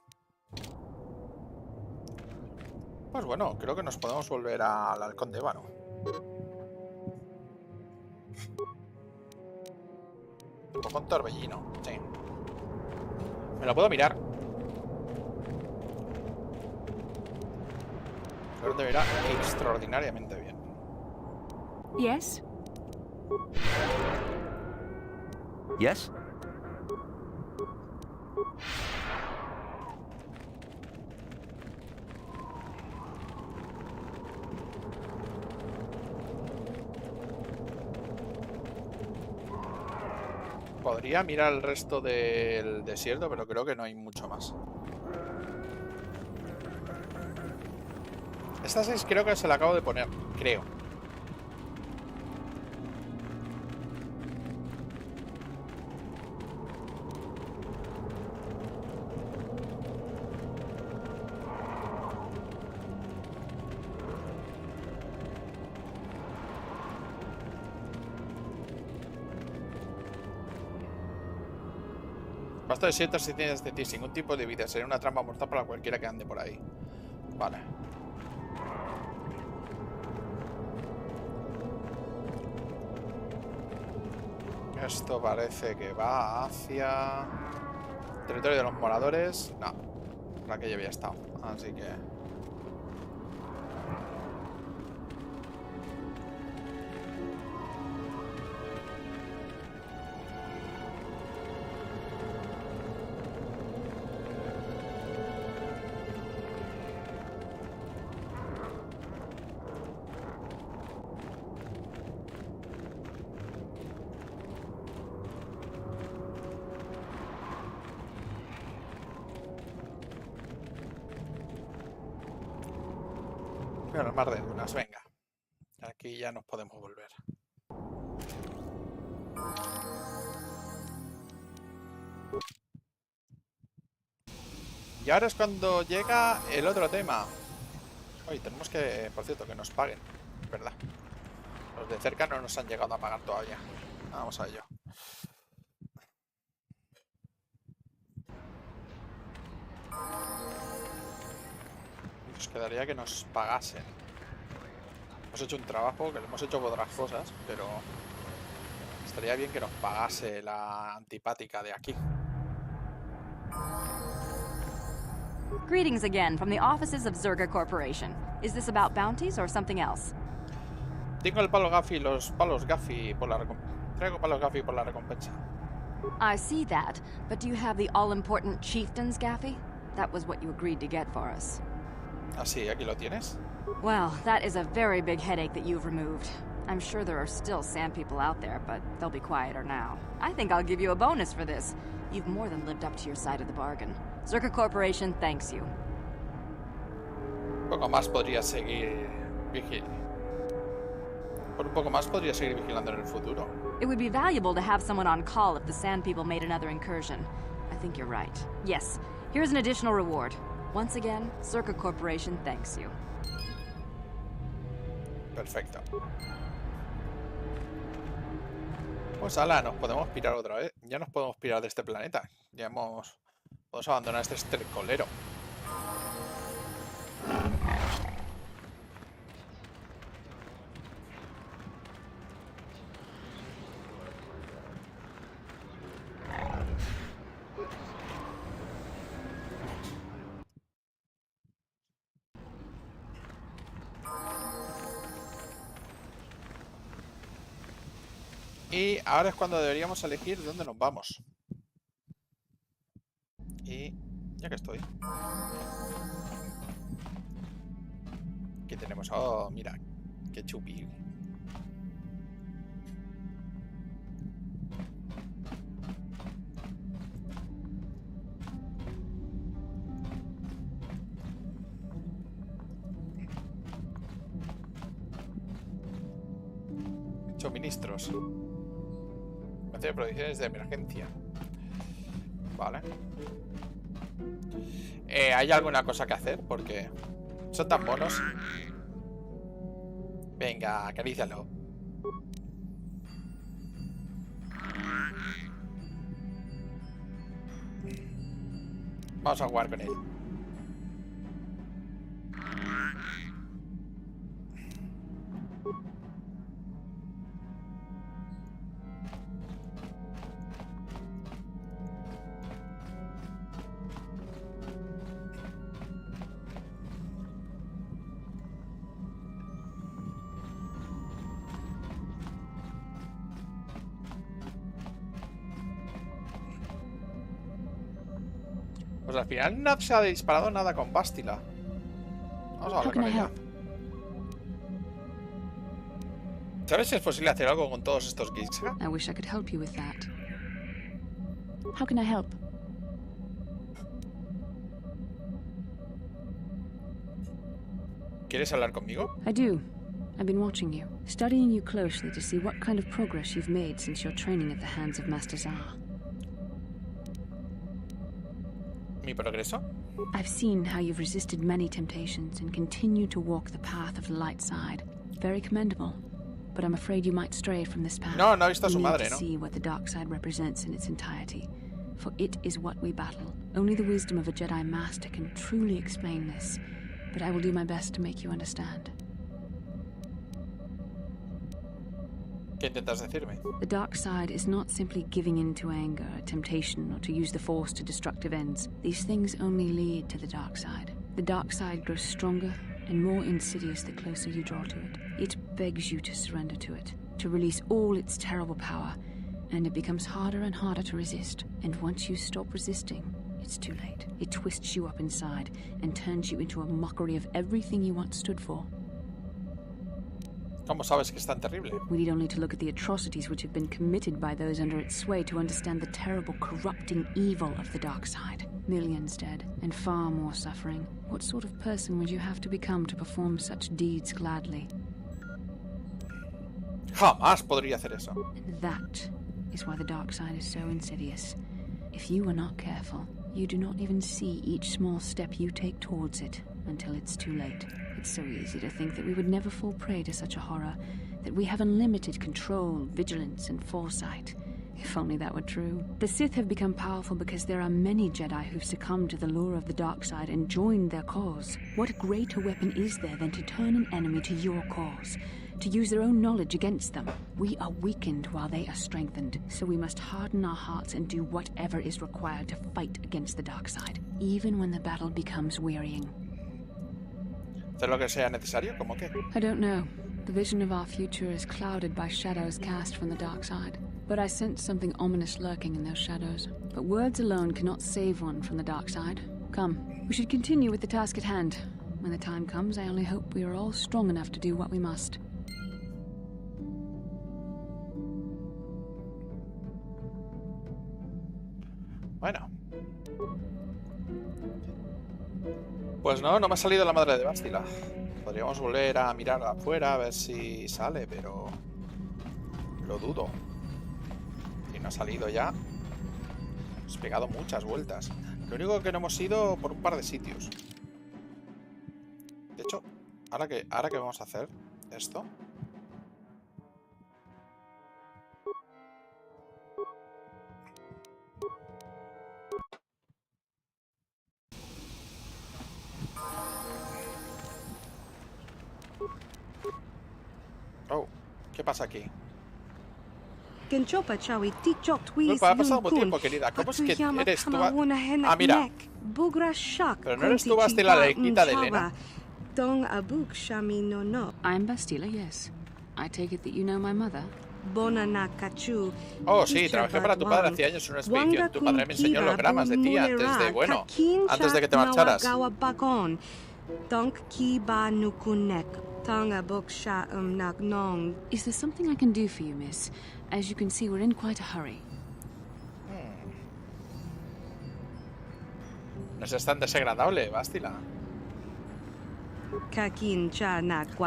Pues bueno, creo que nos podemos volver al halcón de Ébano. Un poco un torbellino, sí. Me lo puedo mirar. Creo que me irá extraordinariamente bien. Yes? Yes? Podría mirar el resto del desierto, pero creo que no hay mucho más. Esta 6 creo que se la acabo de poner, creo. Pasto desierto si tienes de ti sin ningún tipo de vida. Sería una trampa mortal para cualquiera que ande por ahí. Vale. Esto parece que va hacia... territorio de los moradores. No. Por aquí ya había estado. Así que... Pero el mar de dunas, venga. Aquí ya nos podemos volver. Y ahora es cuando llega el otro tema. Oye, tenemos que, por cierto, que nos paguen. ¿Verdad? Los de cerca no nos han llegado a pagar todavía. Vamos a ello. Nos quedaría que nos pagasen. hemos hecho un trabajo, que lo hemos hecho por otras cosas, pero estaría bien que nos pagase la antipática de aquí. Greetings again from the offices of Zerga Corporation. Is this about bounties or something else? Tengo el palo Gaffy, los palos Gaffy por la recompensa. Traigo palos Gaffy por la recompensa. I see that, but do you have the all-important Chieftain's Gaffy? That was what you agreed to get for us. Ah, sí, aquí lo tienes. Well, that is a very big headache that you've removed. I'm sure there are still sand people out there, but they'll be quieter now. I think I'll give you a bonus for this. You've more than lived up to your side of the bargain. Zerga Corporation thanks you. Un poco más podría seguir Por un poco más podría seguir vigilando en el futuro. It would be valuable to have someone on call if the sand people made another incursion. I think you're right. Yes, here's an additional reward. Once again, Zerga Corporation thanks you. Perfecto. Pues ala, nos podemos pirar otra vez. Ya nos podemos pirar de este planeta. Podemos abandonar este estercolero. Y ahora es cuando deberíamos elegir dónde nos vamos. Y ya que estoy. Aquí tenemos... Oh, mira. Qué chupi. Suministros. De provisiones de emergencia. Vale. ¿Hay alguna cosa que hacer? Porque son tan monos. Venga, acarícialo. Vamos a jugar con él. Pues al final no se ha disparado nada con Bastila. Vamos a hablar con ella. ¿Sabes si es posible hacer algo con todos estos geeks? I wish I could help you with that. How can I help? ¿Quieres hablar conmigo? I do. I've been watching you, studying you closely to see what kind of progress you've made since your training at the hands of Master Zar. ¿Mi progreso? I've seen how you've resisted many temptations and continue to walk the path of the light side. Very commendable. But I'm afraid you might stray from this path. No ha visto a su madre, to ¿no? see what the dark side represents in its entirety. For it is what we battle. Only the wisdom of a Jedi Master can truly explain this. But I will do my best to make you understand. ¿Qué intentas decirme? The dark side is not simply giving in to anger, temptation, or to use the force to destructive ends. These things only lead to the dark side. The dark side grows stronger and more insidious the closer you draw to it. It begs you to surrender to it, to release all its terrible power, and it becomes harder and harder to resist. And once you stop resisting, it's too late. It twists you up inside and turns you into a mockery of everything you once stood for. ¿Cómo sabes que es tan terrible? We need only to look at the atrocities which have been committed by those under its sway to understand the terrible, corrupting evil of the dark side. Millions dead, and far more suffering. What sort of person would you have to become to perform such deeds gladly? Jamás podría hacer eso. And that is why the dark side is so insidious. If you are not careful, you do not even see each small step you take towards it until it's too late. It's so easy to think that we would never fall prey to such a horror, that we have unlimited control, vigilance, and foresight. If only that were true. The Sith have become powerful because there are many Jedi who've succumbed to the lure of the dark side and joined their cause. What greater weapon is there than to turn an enemy to your cause? To use their own knowledge against them? We are weakened while they are strengthened, so we must harden our hearts and do whatever is required to fight against the dark side, even when the battle becomes wearying. ¿Hacer lo que sea necesario? ¿Cómo qué? I don't know. The vision of our future is clouded by shadows cast from the dark side. But I sense something ominous lurking in those shadows. But words alone cannot save one from the dark side. Come, we should continue with the task at hand. When the time comes, I only hope we are all strong enough to do what we must. Bueno. Pues no me ha salido la madre de Bastila. Podríamos volver a mirar afuera a ver si sale, pero lo dudo. Si no ha salido ya. Hemos pegado muchas vueltas. Lo único que no hemos ido por un par de sitios. De hecho, ahora que vamos a hacer esto. Oh, ¿qué pasa aquí? Culpa, ha pasado mucho tiempo, querida. ¿Cómo es que eres tú? Ah, mira. Pero no eres tú, Bastila, la hijita de Elena. I'm Bastila, yes. I take it that you know my mother. Oh, sí, trabajé para tu padre hace años en una expedición. Tu padre me enseñó hologramas de ti antes de que te marcharas. Is there something I can do for you, miss? As you can see, we're in quite a hurry. No es tan desagradable, Bastila.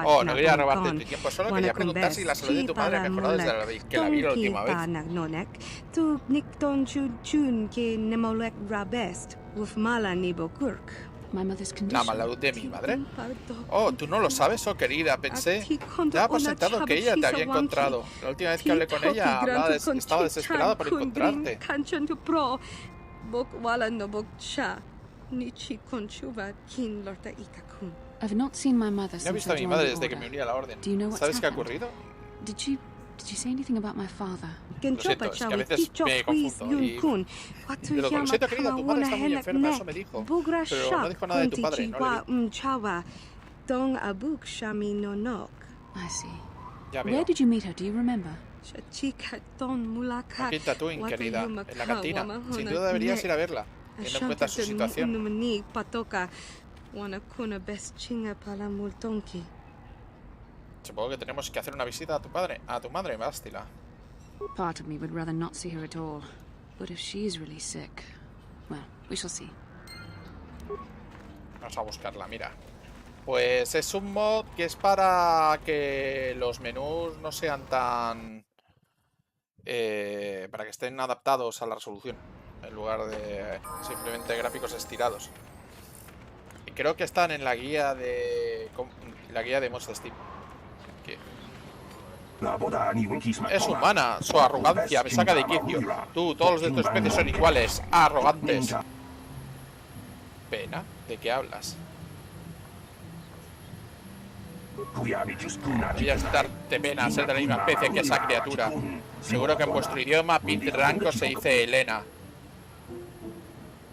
Oh, no quería robarte tu tiempo, solo quería preguntar si la salud de tu madre ha mejorado desde que la vi la última vez. My mother's condition. ¿La salud de mi madre? Oh, ¿tú no lo sabes? Oh, querida, pensé. Daba por sentado que ella te había encontrado. La última vez que hablé con ella, estaba desesperada por encontrarte. I've not seen my mother No he since visto a I mi joined madre the desde que order. me uní a la orden. Do you know what's ¿Sabes qué ha happened? ocurrido? Did you say anything about my father? Lo siento, es que a veces me confundo y... Pero lo siento, querida, tu madre está muy enferma, eso me dijo. Pero no dijo nada de tu padre, no le vi. I see. Ya veo. Where did you meet her? Do you remember? Aquí en Tatooine, querida, en la cantina. Sin duda deberías ir a verla, teniendo en cuenta su situación. Supongo que tenemos que hacer una visita a tu madre, Bastila. Part of me would rather not see her at all. But if she's really sick, well, we shall see. Vamos a buscarla, mira. Pues es un mod que es para que los menús no sean tan... para que estén adaptados a la resolución, en lugar de simplemente gráficos estirados. Y creo que están en la guía de mods de Steam. Es humana, su arrogancia me saca de quicio. Tú, todos los de tu especie son iguales, arrogantes. ¿Pena? ¿De qué hablas? Deberías darte pena ser de la misma especie que esa criatura. Seguro que en vuestro idioma Pitranco se dice Elena.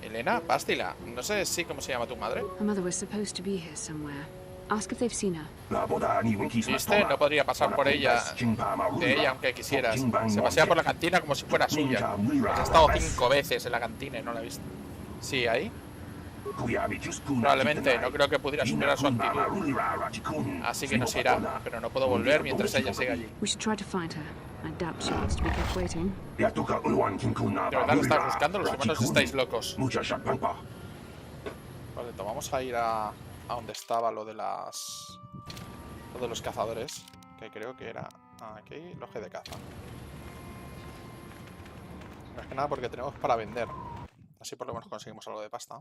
¿Elena? Bastila. No sé si cómo se llama tu madre. My mother was supposed to be here somewhere. Ask if they've seen her. ¿Viste? No podría pasar por ella, aunque quisieras. Se pasea por la cantina como si fuera suya. Has estado 5 veces en la cantina y no la he visto. ¿Sí, ahí? Probablemente, no creo que pudiera superar su actitud. Así que nos irá, pero no puedo volver mientras ella siga allí. We should try to find her. I doubt she wants to be kept waiting. ¿De verdad lo estás buscando? Los humanos estáis locos. Vale, vamos a ir a donde estaba lo de los cazadores, que creo que era aquí, loje de caza. Más que nada porque tenemos para vender. Así por lo menos conseguimos algo de pasta.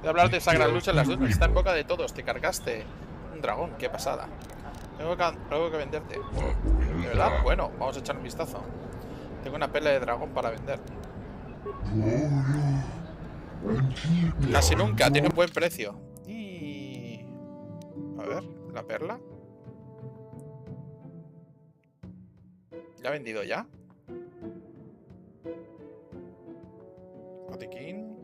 De hablar de esa gran lucha en las dunas, está en boca de todos, te cargaste Un dragón, qué pasada. Tengo algo que venderte. ¿De verdad? Bueno, vamos a echar un vistazo. Tengo una perla de dragón para vender. Casi nunca, tiene un buen precio. Y... a ver, la perla. ¿La ha vendido ya? Botiquín.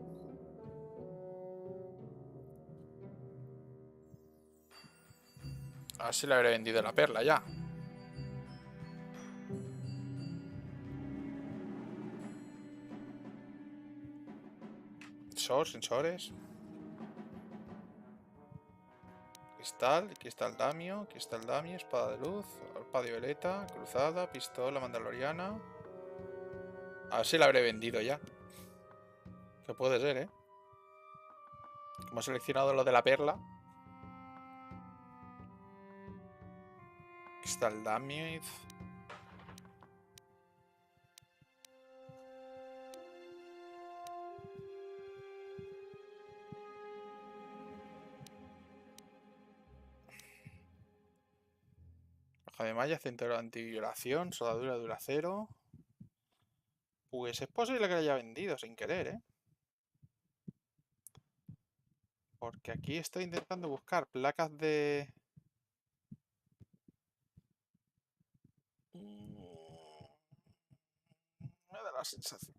A ver si le habré vendido la perla ya. Sensores. Cristal damio, espada de luz, arpa de violeta, cruzada, pistola mandaloriana. A ver si la habré vendido ya. Que puede ser, ¿eh? Como he seleccionado lo de la perla. Cristal damio. Hoja de malla, centro de antiviolación, soldadura de duracero. Pues es posible que la haya vendido sin querer, ¿eh? Porque aquí estoy intentando buscar placas de... Me da la sensación.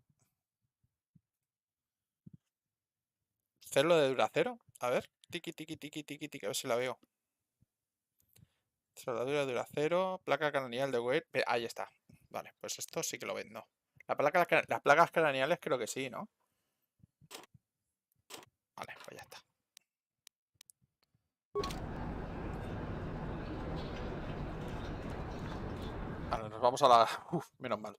Celo de duracero. A ver. Tiki, tiki, tiki, tiki, tiki. A ver si la veo. Soldadura de duracero. Placa craneal de Wade. Ahí está. Vale, pues esto sí que lo vendo. Las placas craneales creo que sí, ¿no? Vale, pues ya está. Vale, nos vamos a la... Uf, menos mal.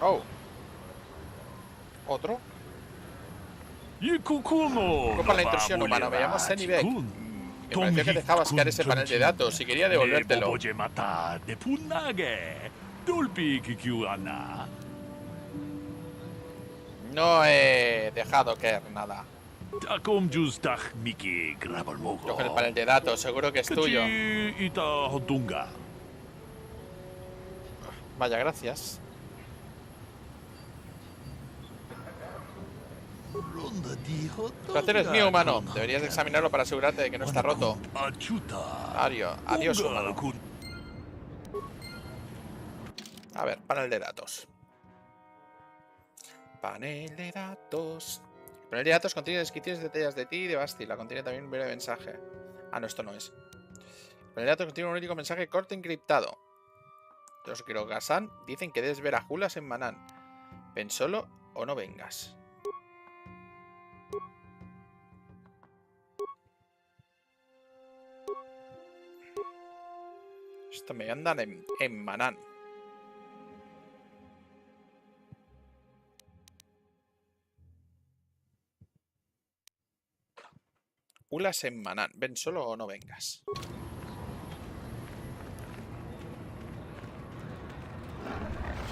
Oh. ¿Otro? Disculpa la intrusión humana, me llamo Senibek. Me pareció que dejabas caer ese panel de datos y quería devolvértelo. No he dejado caer nada. Coge el panel de datos, seguro que es tuyo. Vaya, gracias. El placer es mío, humano. Deberías examinarlo para asegurarte de que no está roto. Adiós, humano. A ver, panel de datos. Panel de datos. El panel de datos contiene descripciones y detalles de ti y de Basti. La contiene también un breve mensaje. Ah, no, esto no es. El panel de datos contiene un único mensaje corto encriptado. Los Grogasan dicen que debes ver a Julas en Manán. Ven solo o no vengas. Esto me andan en Manán. Ulas en Manán. Ven solo o no vengas.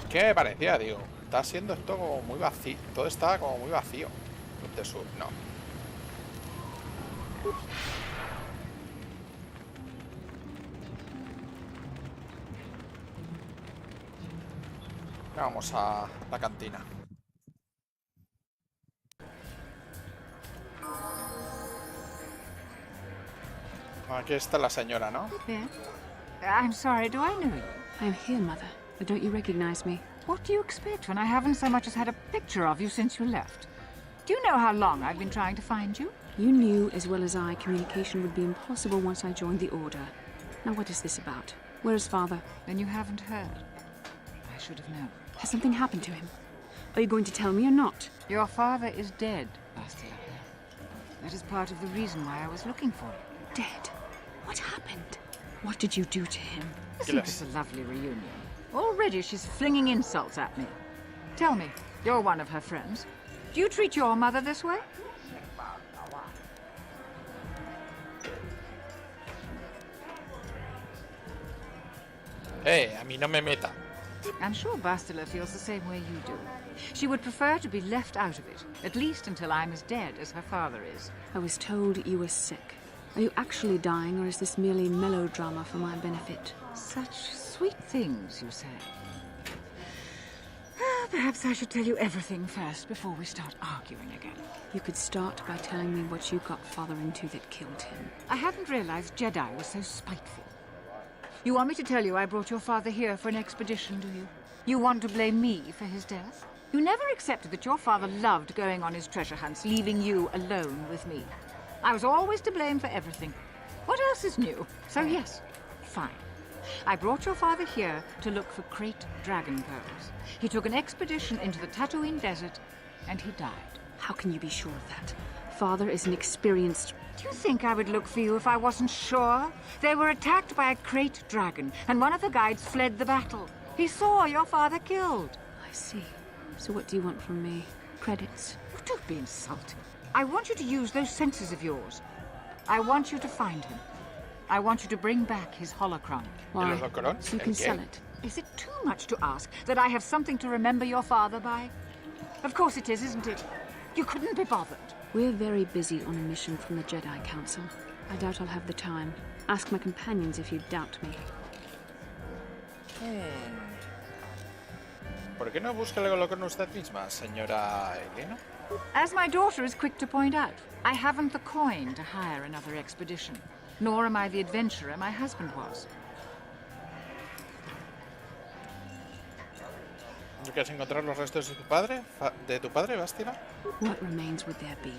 ¿Qué me parecía? Digo, está siendo esto como muy vacío. Todo está como muy vacío. De sur, no. Vamos a la cantina. Aquí está la señora, ¿no? Yeah. I'm sorry, do I know you? I'm here, Mother. But don't you recognize me? What do you expect when I haven't so much as had a picture of you since you left? Do you know how long I've been trying to find you? You knew as well as I communication would be impossible once I joined the Order. Now what is this about? Where is Father? Then you haven't heard. I should have known. Has something happened to him? Are you going to tell me or not? Your father is dead, Basti. That is part of the reason why I was looking for you. Dead? What happened? What did you do to him? Isn't this a lovely reunion? Already she's flinging insults at me. Tell me, you're one of her friends. Do you treat your mother this way? A mí no me meta. I'm sure Bastila feels the same way you do. She would prefer to be left out of it, at least until I'm as dead as her father is. I was told you were sick. Are you actually dying, or is this merely melodrama for my benefit? Such sweet things, you say. Perhaps I should tell you everything first before we start arguing again. You could start by telling me what you got father into that killed him. I hadn't realized Jedi was so spiteful. You want me to tell you I brought your father here for an expedition, do you? You want to blame me for his death? You never accepted that your father loved going on his treasure hunts, leaving you alone with me. I was always to blame for everything. What else is new? So yes, fine. I brought your father here to look for Krayt dragon pearls. He took an expedition into the Tatooine desert, and he died. How can you be sure of that? Father is an experienced... Do you think I would look for you if I wasn't sure? They were attacked by a Krayt dragon, and one of the guides fled the battle. He saw your father killed. I see. So what do you want from me? Credits? Oh, don't be insulting. I want you to use those senses of yours. I want you to find him. I want you to bring back his holocron. Why? So you can sell it. Is it too much to ask that I have something to remember your father by? Of course it is, isn't it? You couldn't be bothered. We're very busy on a mission from the Jedi Council. I doubt I'll have the time. Ask my companions if you doubt me. ¿Por qué no busca el holocron usted misma, señora Elena? As my daughter is quick to point out, I haven't the coin to hire another expedition. Nor am I the adventurer my husband was. ¿No quieres encontrar los restos de tu padre? Bastila? What remains would there be?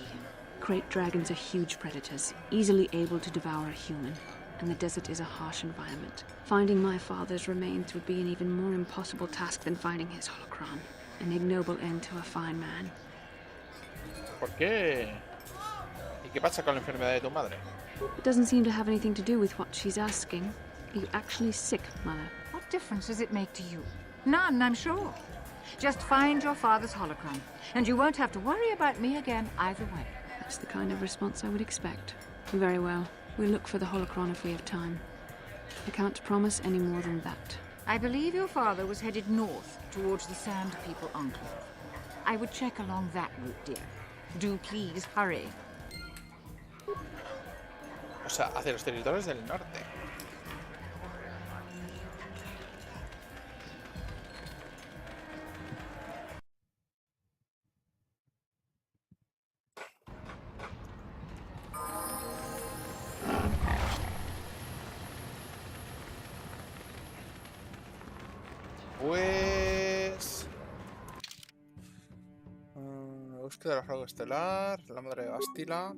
Krayt dragons are huge predators, easily able to devour a human. And the desert is a harsh environment. Finding my father's remains would be an even more impossible task than finding his holocron. An ignoble end to a fine man. ¿Por qué? ¿Y qué pasa con la enfermedad de tu madre? It doesn't seem to have anything to do with what she's asking. Are you actually sick, Mother? What difference does it make to you? None, I'm sure. Just find your father's holocron, and you won't have to worry about me again either way. That's the kind of response I would expect. Very well. We'll look for the holocron if we have time. I can't promise any more than that. I believe your father was headed north towards the Sand People Enclave. I would check along that route, dear. Do please hurry. O sea, hacia los territorios del norte. Pues... búsqueda del juego estelar, la madre de Bastila.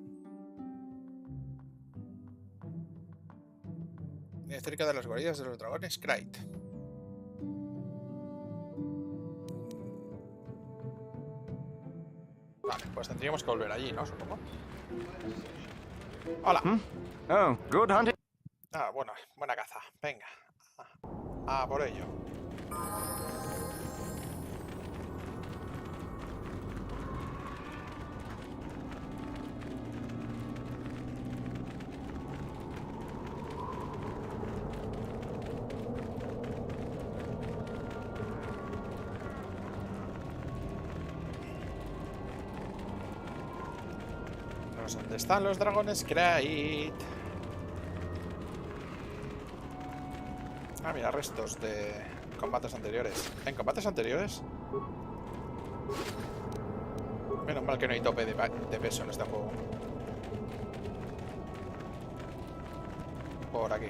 Cerca de las guaridas de los dragones Krayt. Vale, pues tendríamos que volver allí, ¿no? Supongo. Hola. Oh, good hunting. Ah, bueno, buena caza. Venga. Ah, por ello. ¿Dónde están los dragones Krayt? Ah, mira, restos de combates anteriores. ¿En combates anteriores? Menos mal que no hay tope de peso en este juego. Por aquí.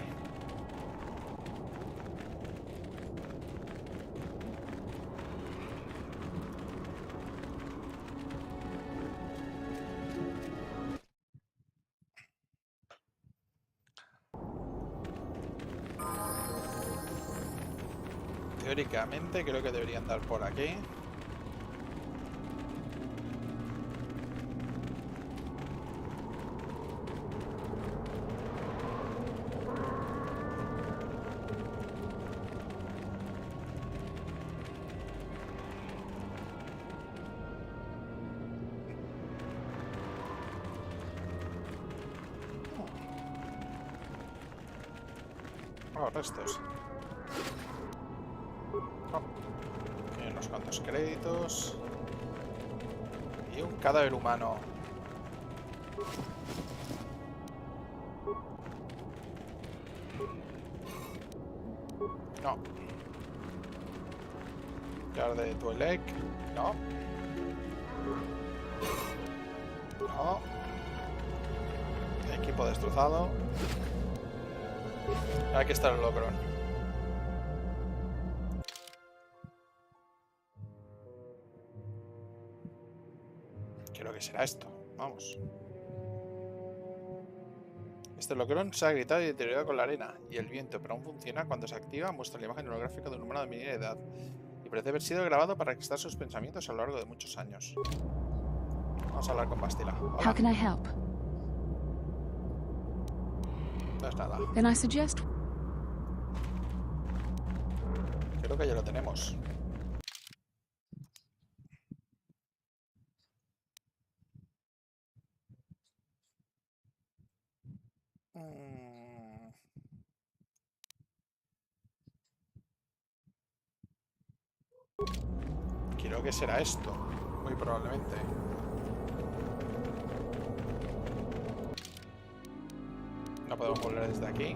Teóricamente creo que debería andar por aquí. Oh, restos. Hay unos cuantos créditos. Y un cadáver humano. No. Jar de Tuelec. No. No. Equipo destrozado. Aquí está el holocron. Creo que será esto. Vamos. Este holocron se ha gritado y deteriorado con la arena y el viento, pero aún funciona. Cuando se activa, muestra la imagen holográfica de un humano de mediana edad y parece haber sido grabado para registrar sus pensamientos a lo largo de muchos años. Vamos a hablar con Bastila. How can I help? No es nada. Then I suggest... Creo que ya lo tenemos. Creo que será esto, muy probablemente. No podemos volver desde aquí.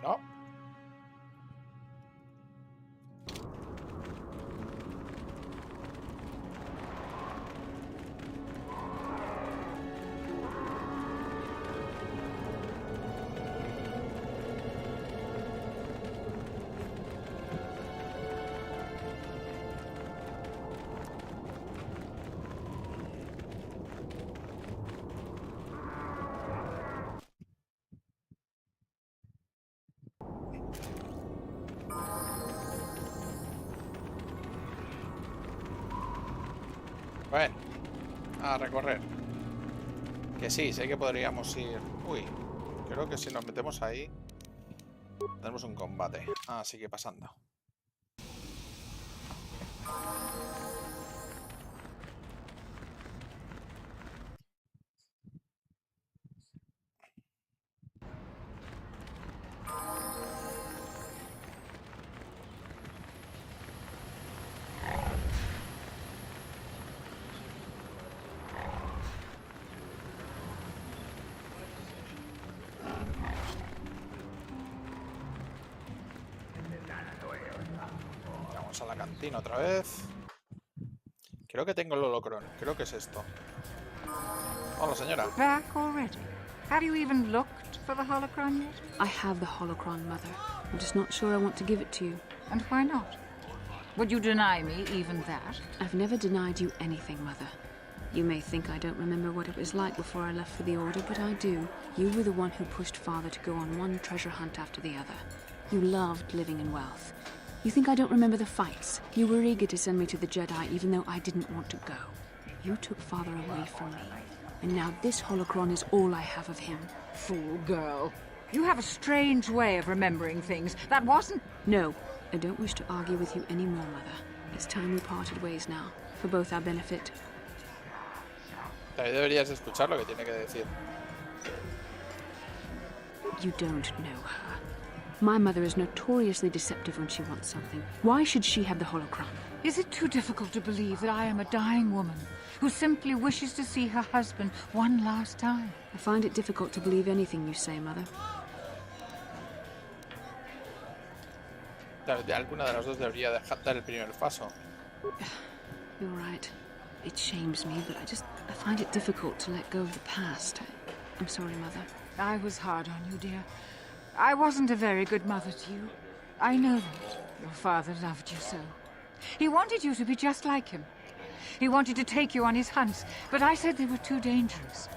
No. Bueno, a recorrer. Que sí, sé que podríamos ir... Uy, creo que si nos metemos ahí tenemos un combate. Así que pasando. Vamos a la cantina otra vez. Creo que tengo el holocron. Creo que es esto. Hola, señora. Back already? Have you even looked for the holocron yet? I have the holocron, Mother. I'm just not sure I want to give it to you. And why not? Would you deny me even that? I've never denied you anything, Mother. You may think I don't remember what it was like before I left for the Order, but I do. You were the one who pushed Father to go on one treasure hunt after the other. You loved living in wealth. You think I don't remember the fights? You were eager to send me to the Jedi even though I didn't want to go. You took Father away from me. And now this holocron is all I have of him. Fool girl. You have a strange way of remembering things. That wasn't... No, I don't wish to argue with you anymore, Mother. It's time we parted ways now, for both our benefit. También deberías escuchar lo que tiene que decir. You don't know her. My mother is notoriously deceptive when she wants something. Why should she have the holocron? Is it too difficult to believe that I am a dying woman who simply wishes to see her husband one last time? I find it difficult to believe anything you say, Mother. Alguna de las dos debería dar el primer paso. You're right. It shames me, but I find it difficult to let go of the past. I'm sorry, Mother. I was hard on you, dear. I wasn't a very good mother to you. I know that. Your father loved you so. He wanted you to be just like him. He wanted to take you on his hunts, but I said they were too dangerous.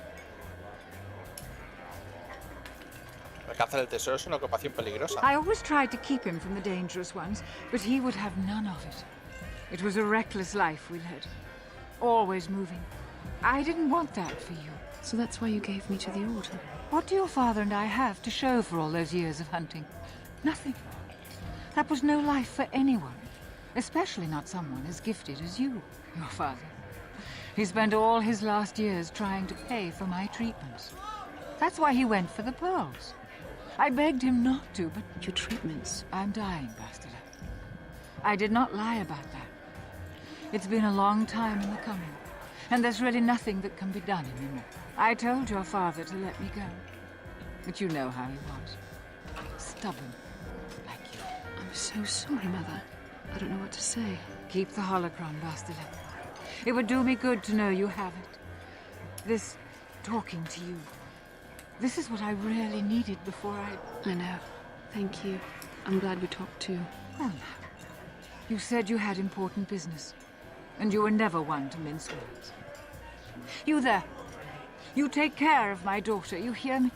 La caza del tesoro es una ocupación peligrosa. I always tried to keep him from the dangerous ones, but he would have none of it. It was a reckless life we led. Always moving. I didn't want that for you. So that's why you gave me to the Order? What do your father and I have to show for all those years of hunting? Nothing. That was no life for anyone. Especially not someone as gifted as you, your father. He spent all his last years trying to pay for my treatments. That's why he went for the pearls. I begged him not to, but... Your treatments? I'm dying, Bastila. I did not lie about that. It's been a long time in the coming, and there's really nothing that can be done anymore. I told your father to let me go, but you know how he was. Stubborn, like you. I'm so sorry, Mother. I don't know what to say. Keep the holocron, Bastila. It would do me good to know you have it. This talking to you. This is what I really needed before I know. Thank you. I'm glad we talked too. Well, now. You said you had important business, and you were never one to mince words. You there. You take care of my daughter, you hear me?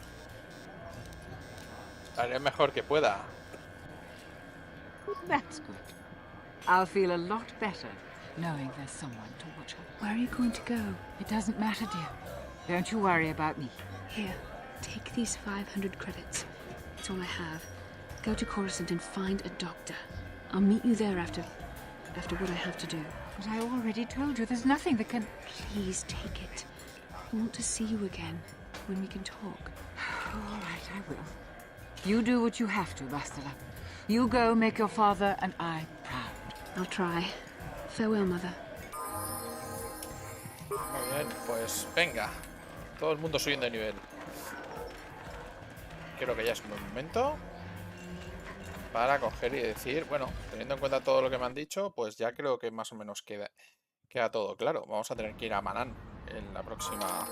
Haré mejor que pueda. That's good. I'll feel a lot better knowing there's someone to watch her. Where are you going to go? It doesn't matter, dear. Don't you worry about me. Here, take these 500 credits. It's all I have. Go to Coruscant and find a doctor. I'll meet you there after what I have to do. But I already told you there's nothing that can... Please take it. I want to see you again when we can talk. All right, I will. You do what you have to, Bastila. You go make your father and I proud. I'll try. Farewell, Mother. Muy bien, pues venga. Todo el mundo subiendo de nivel. Creo que ya es un buen momento para coger y decir, bueno, teniendo en cuenta todo lo que me han dicho, pues ya creo que más o menos queda todo claro. Vamos a tener que ir a Manán en la próxima.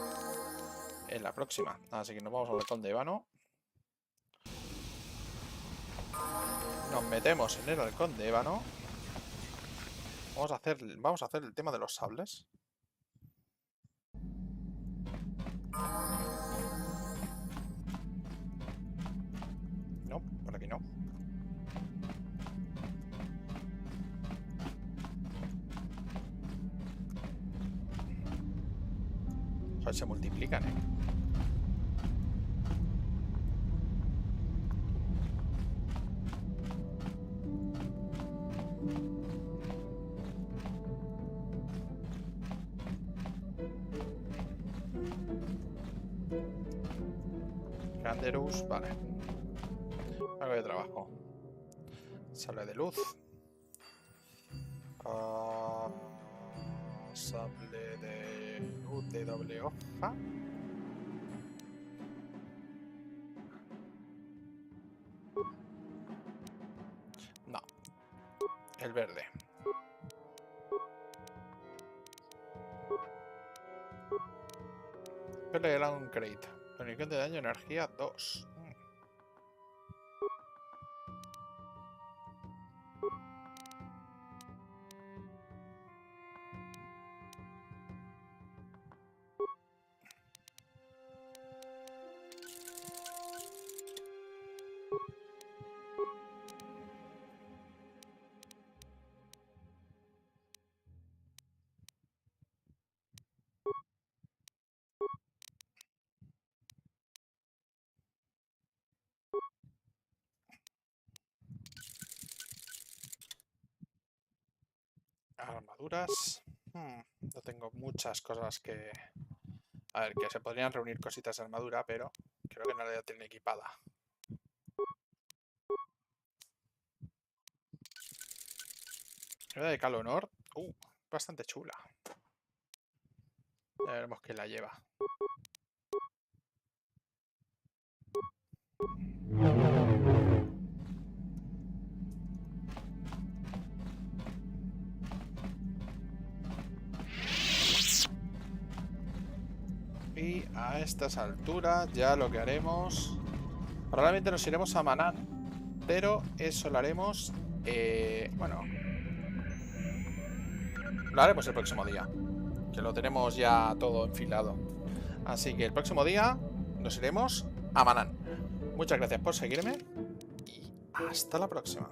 Así que nos vamos al halcón de Ébano. Nos metemos en el halcón de Ébano. Vamos a hacer el tema de los sables. No, por aquí no. Joder, se multiplican, ¿eh? Caballeros, vale. Algo de trabajo. Sable de luz. Sable de luz de doble hoja. No. El verde. Pelea un crate. Comunicación de daño, energía 2. Armaduras. No tengo muchas cosas que... A ver, que se podrían reunir cositas de armadura, pero creo que no la tiene equipada. La de Calonor. Bastante chula. Ya veremos quién la lleva. Y a estas alturas ya lo que haremos... Probablemente nos iremos a Manán, pero eso lo haremos... bueno... Lo haremos el próximo día, que lo tenemos ya todo enfilado. Así que el próximo día nos iremos a Manán. Muchas gracias por seguirme y hasta la próxima.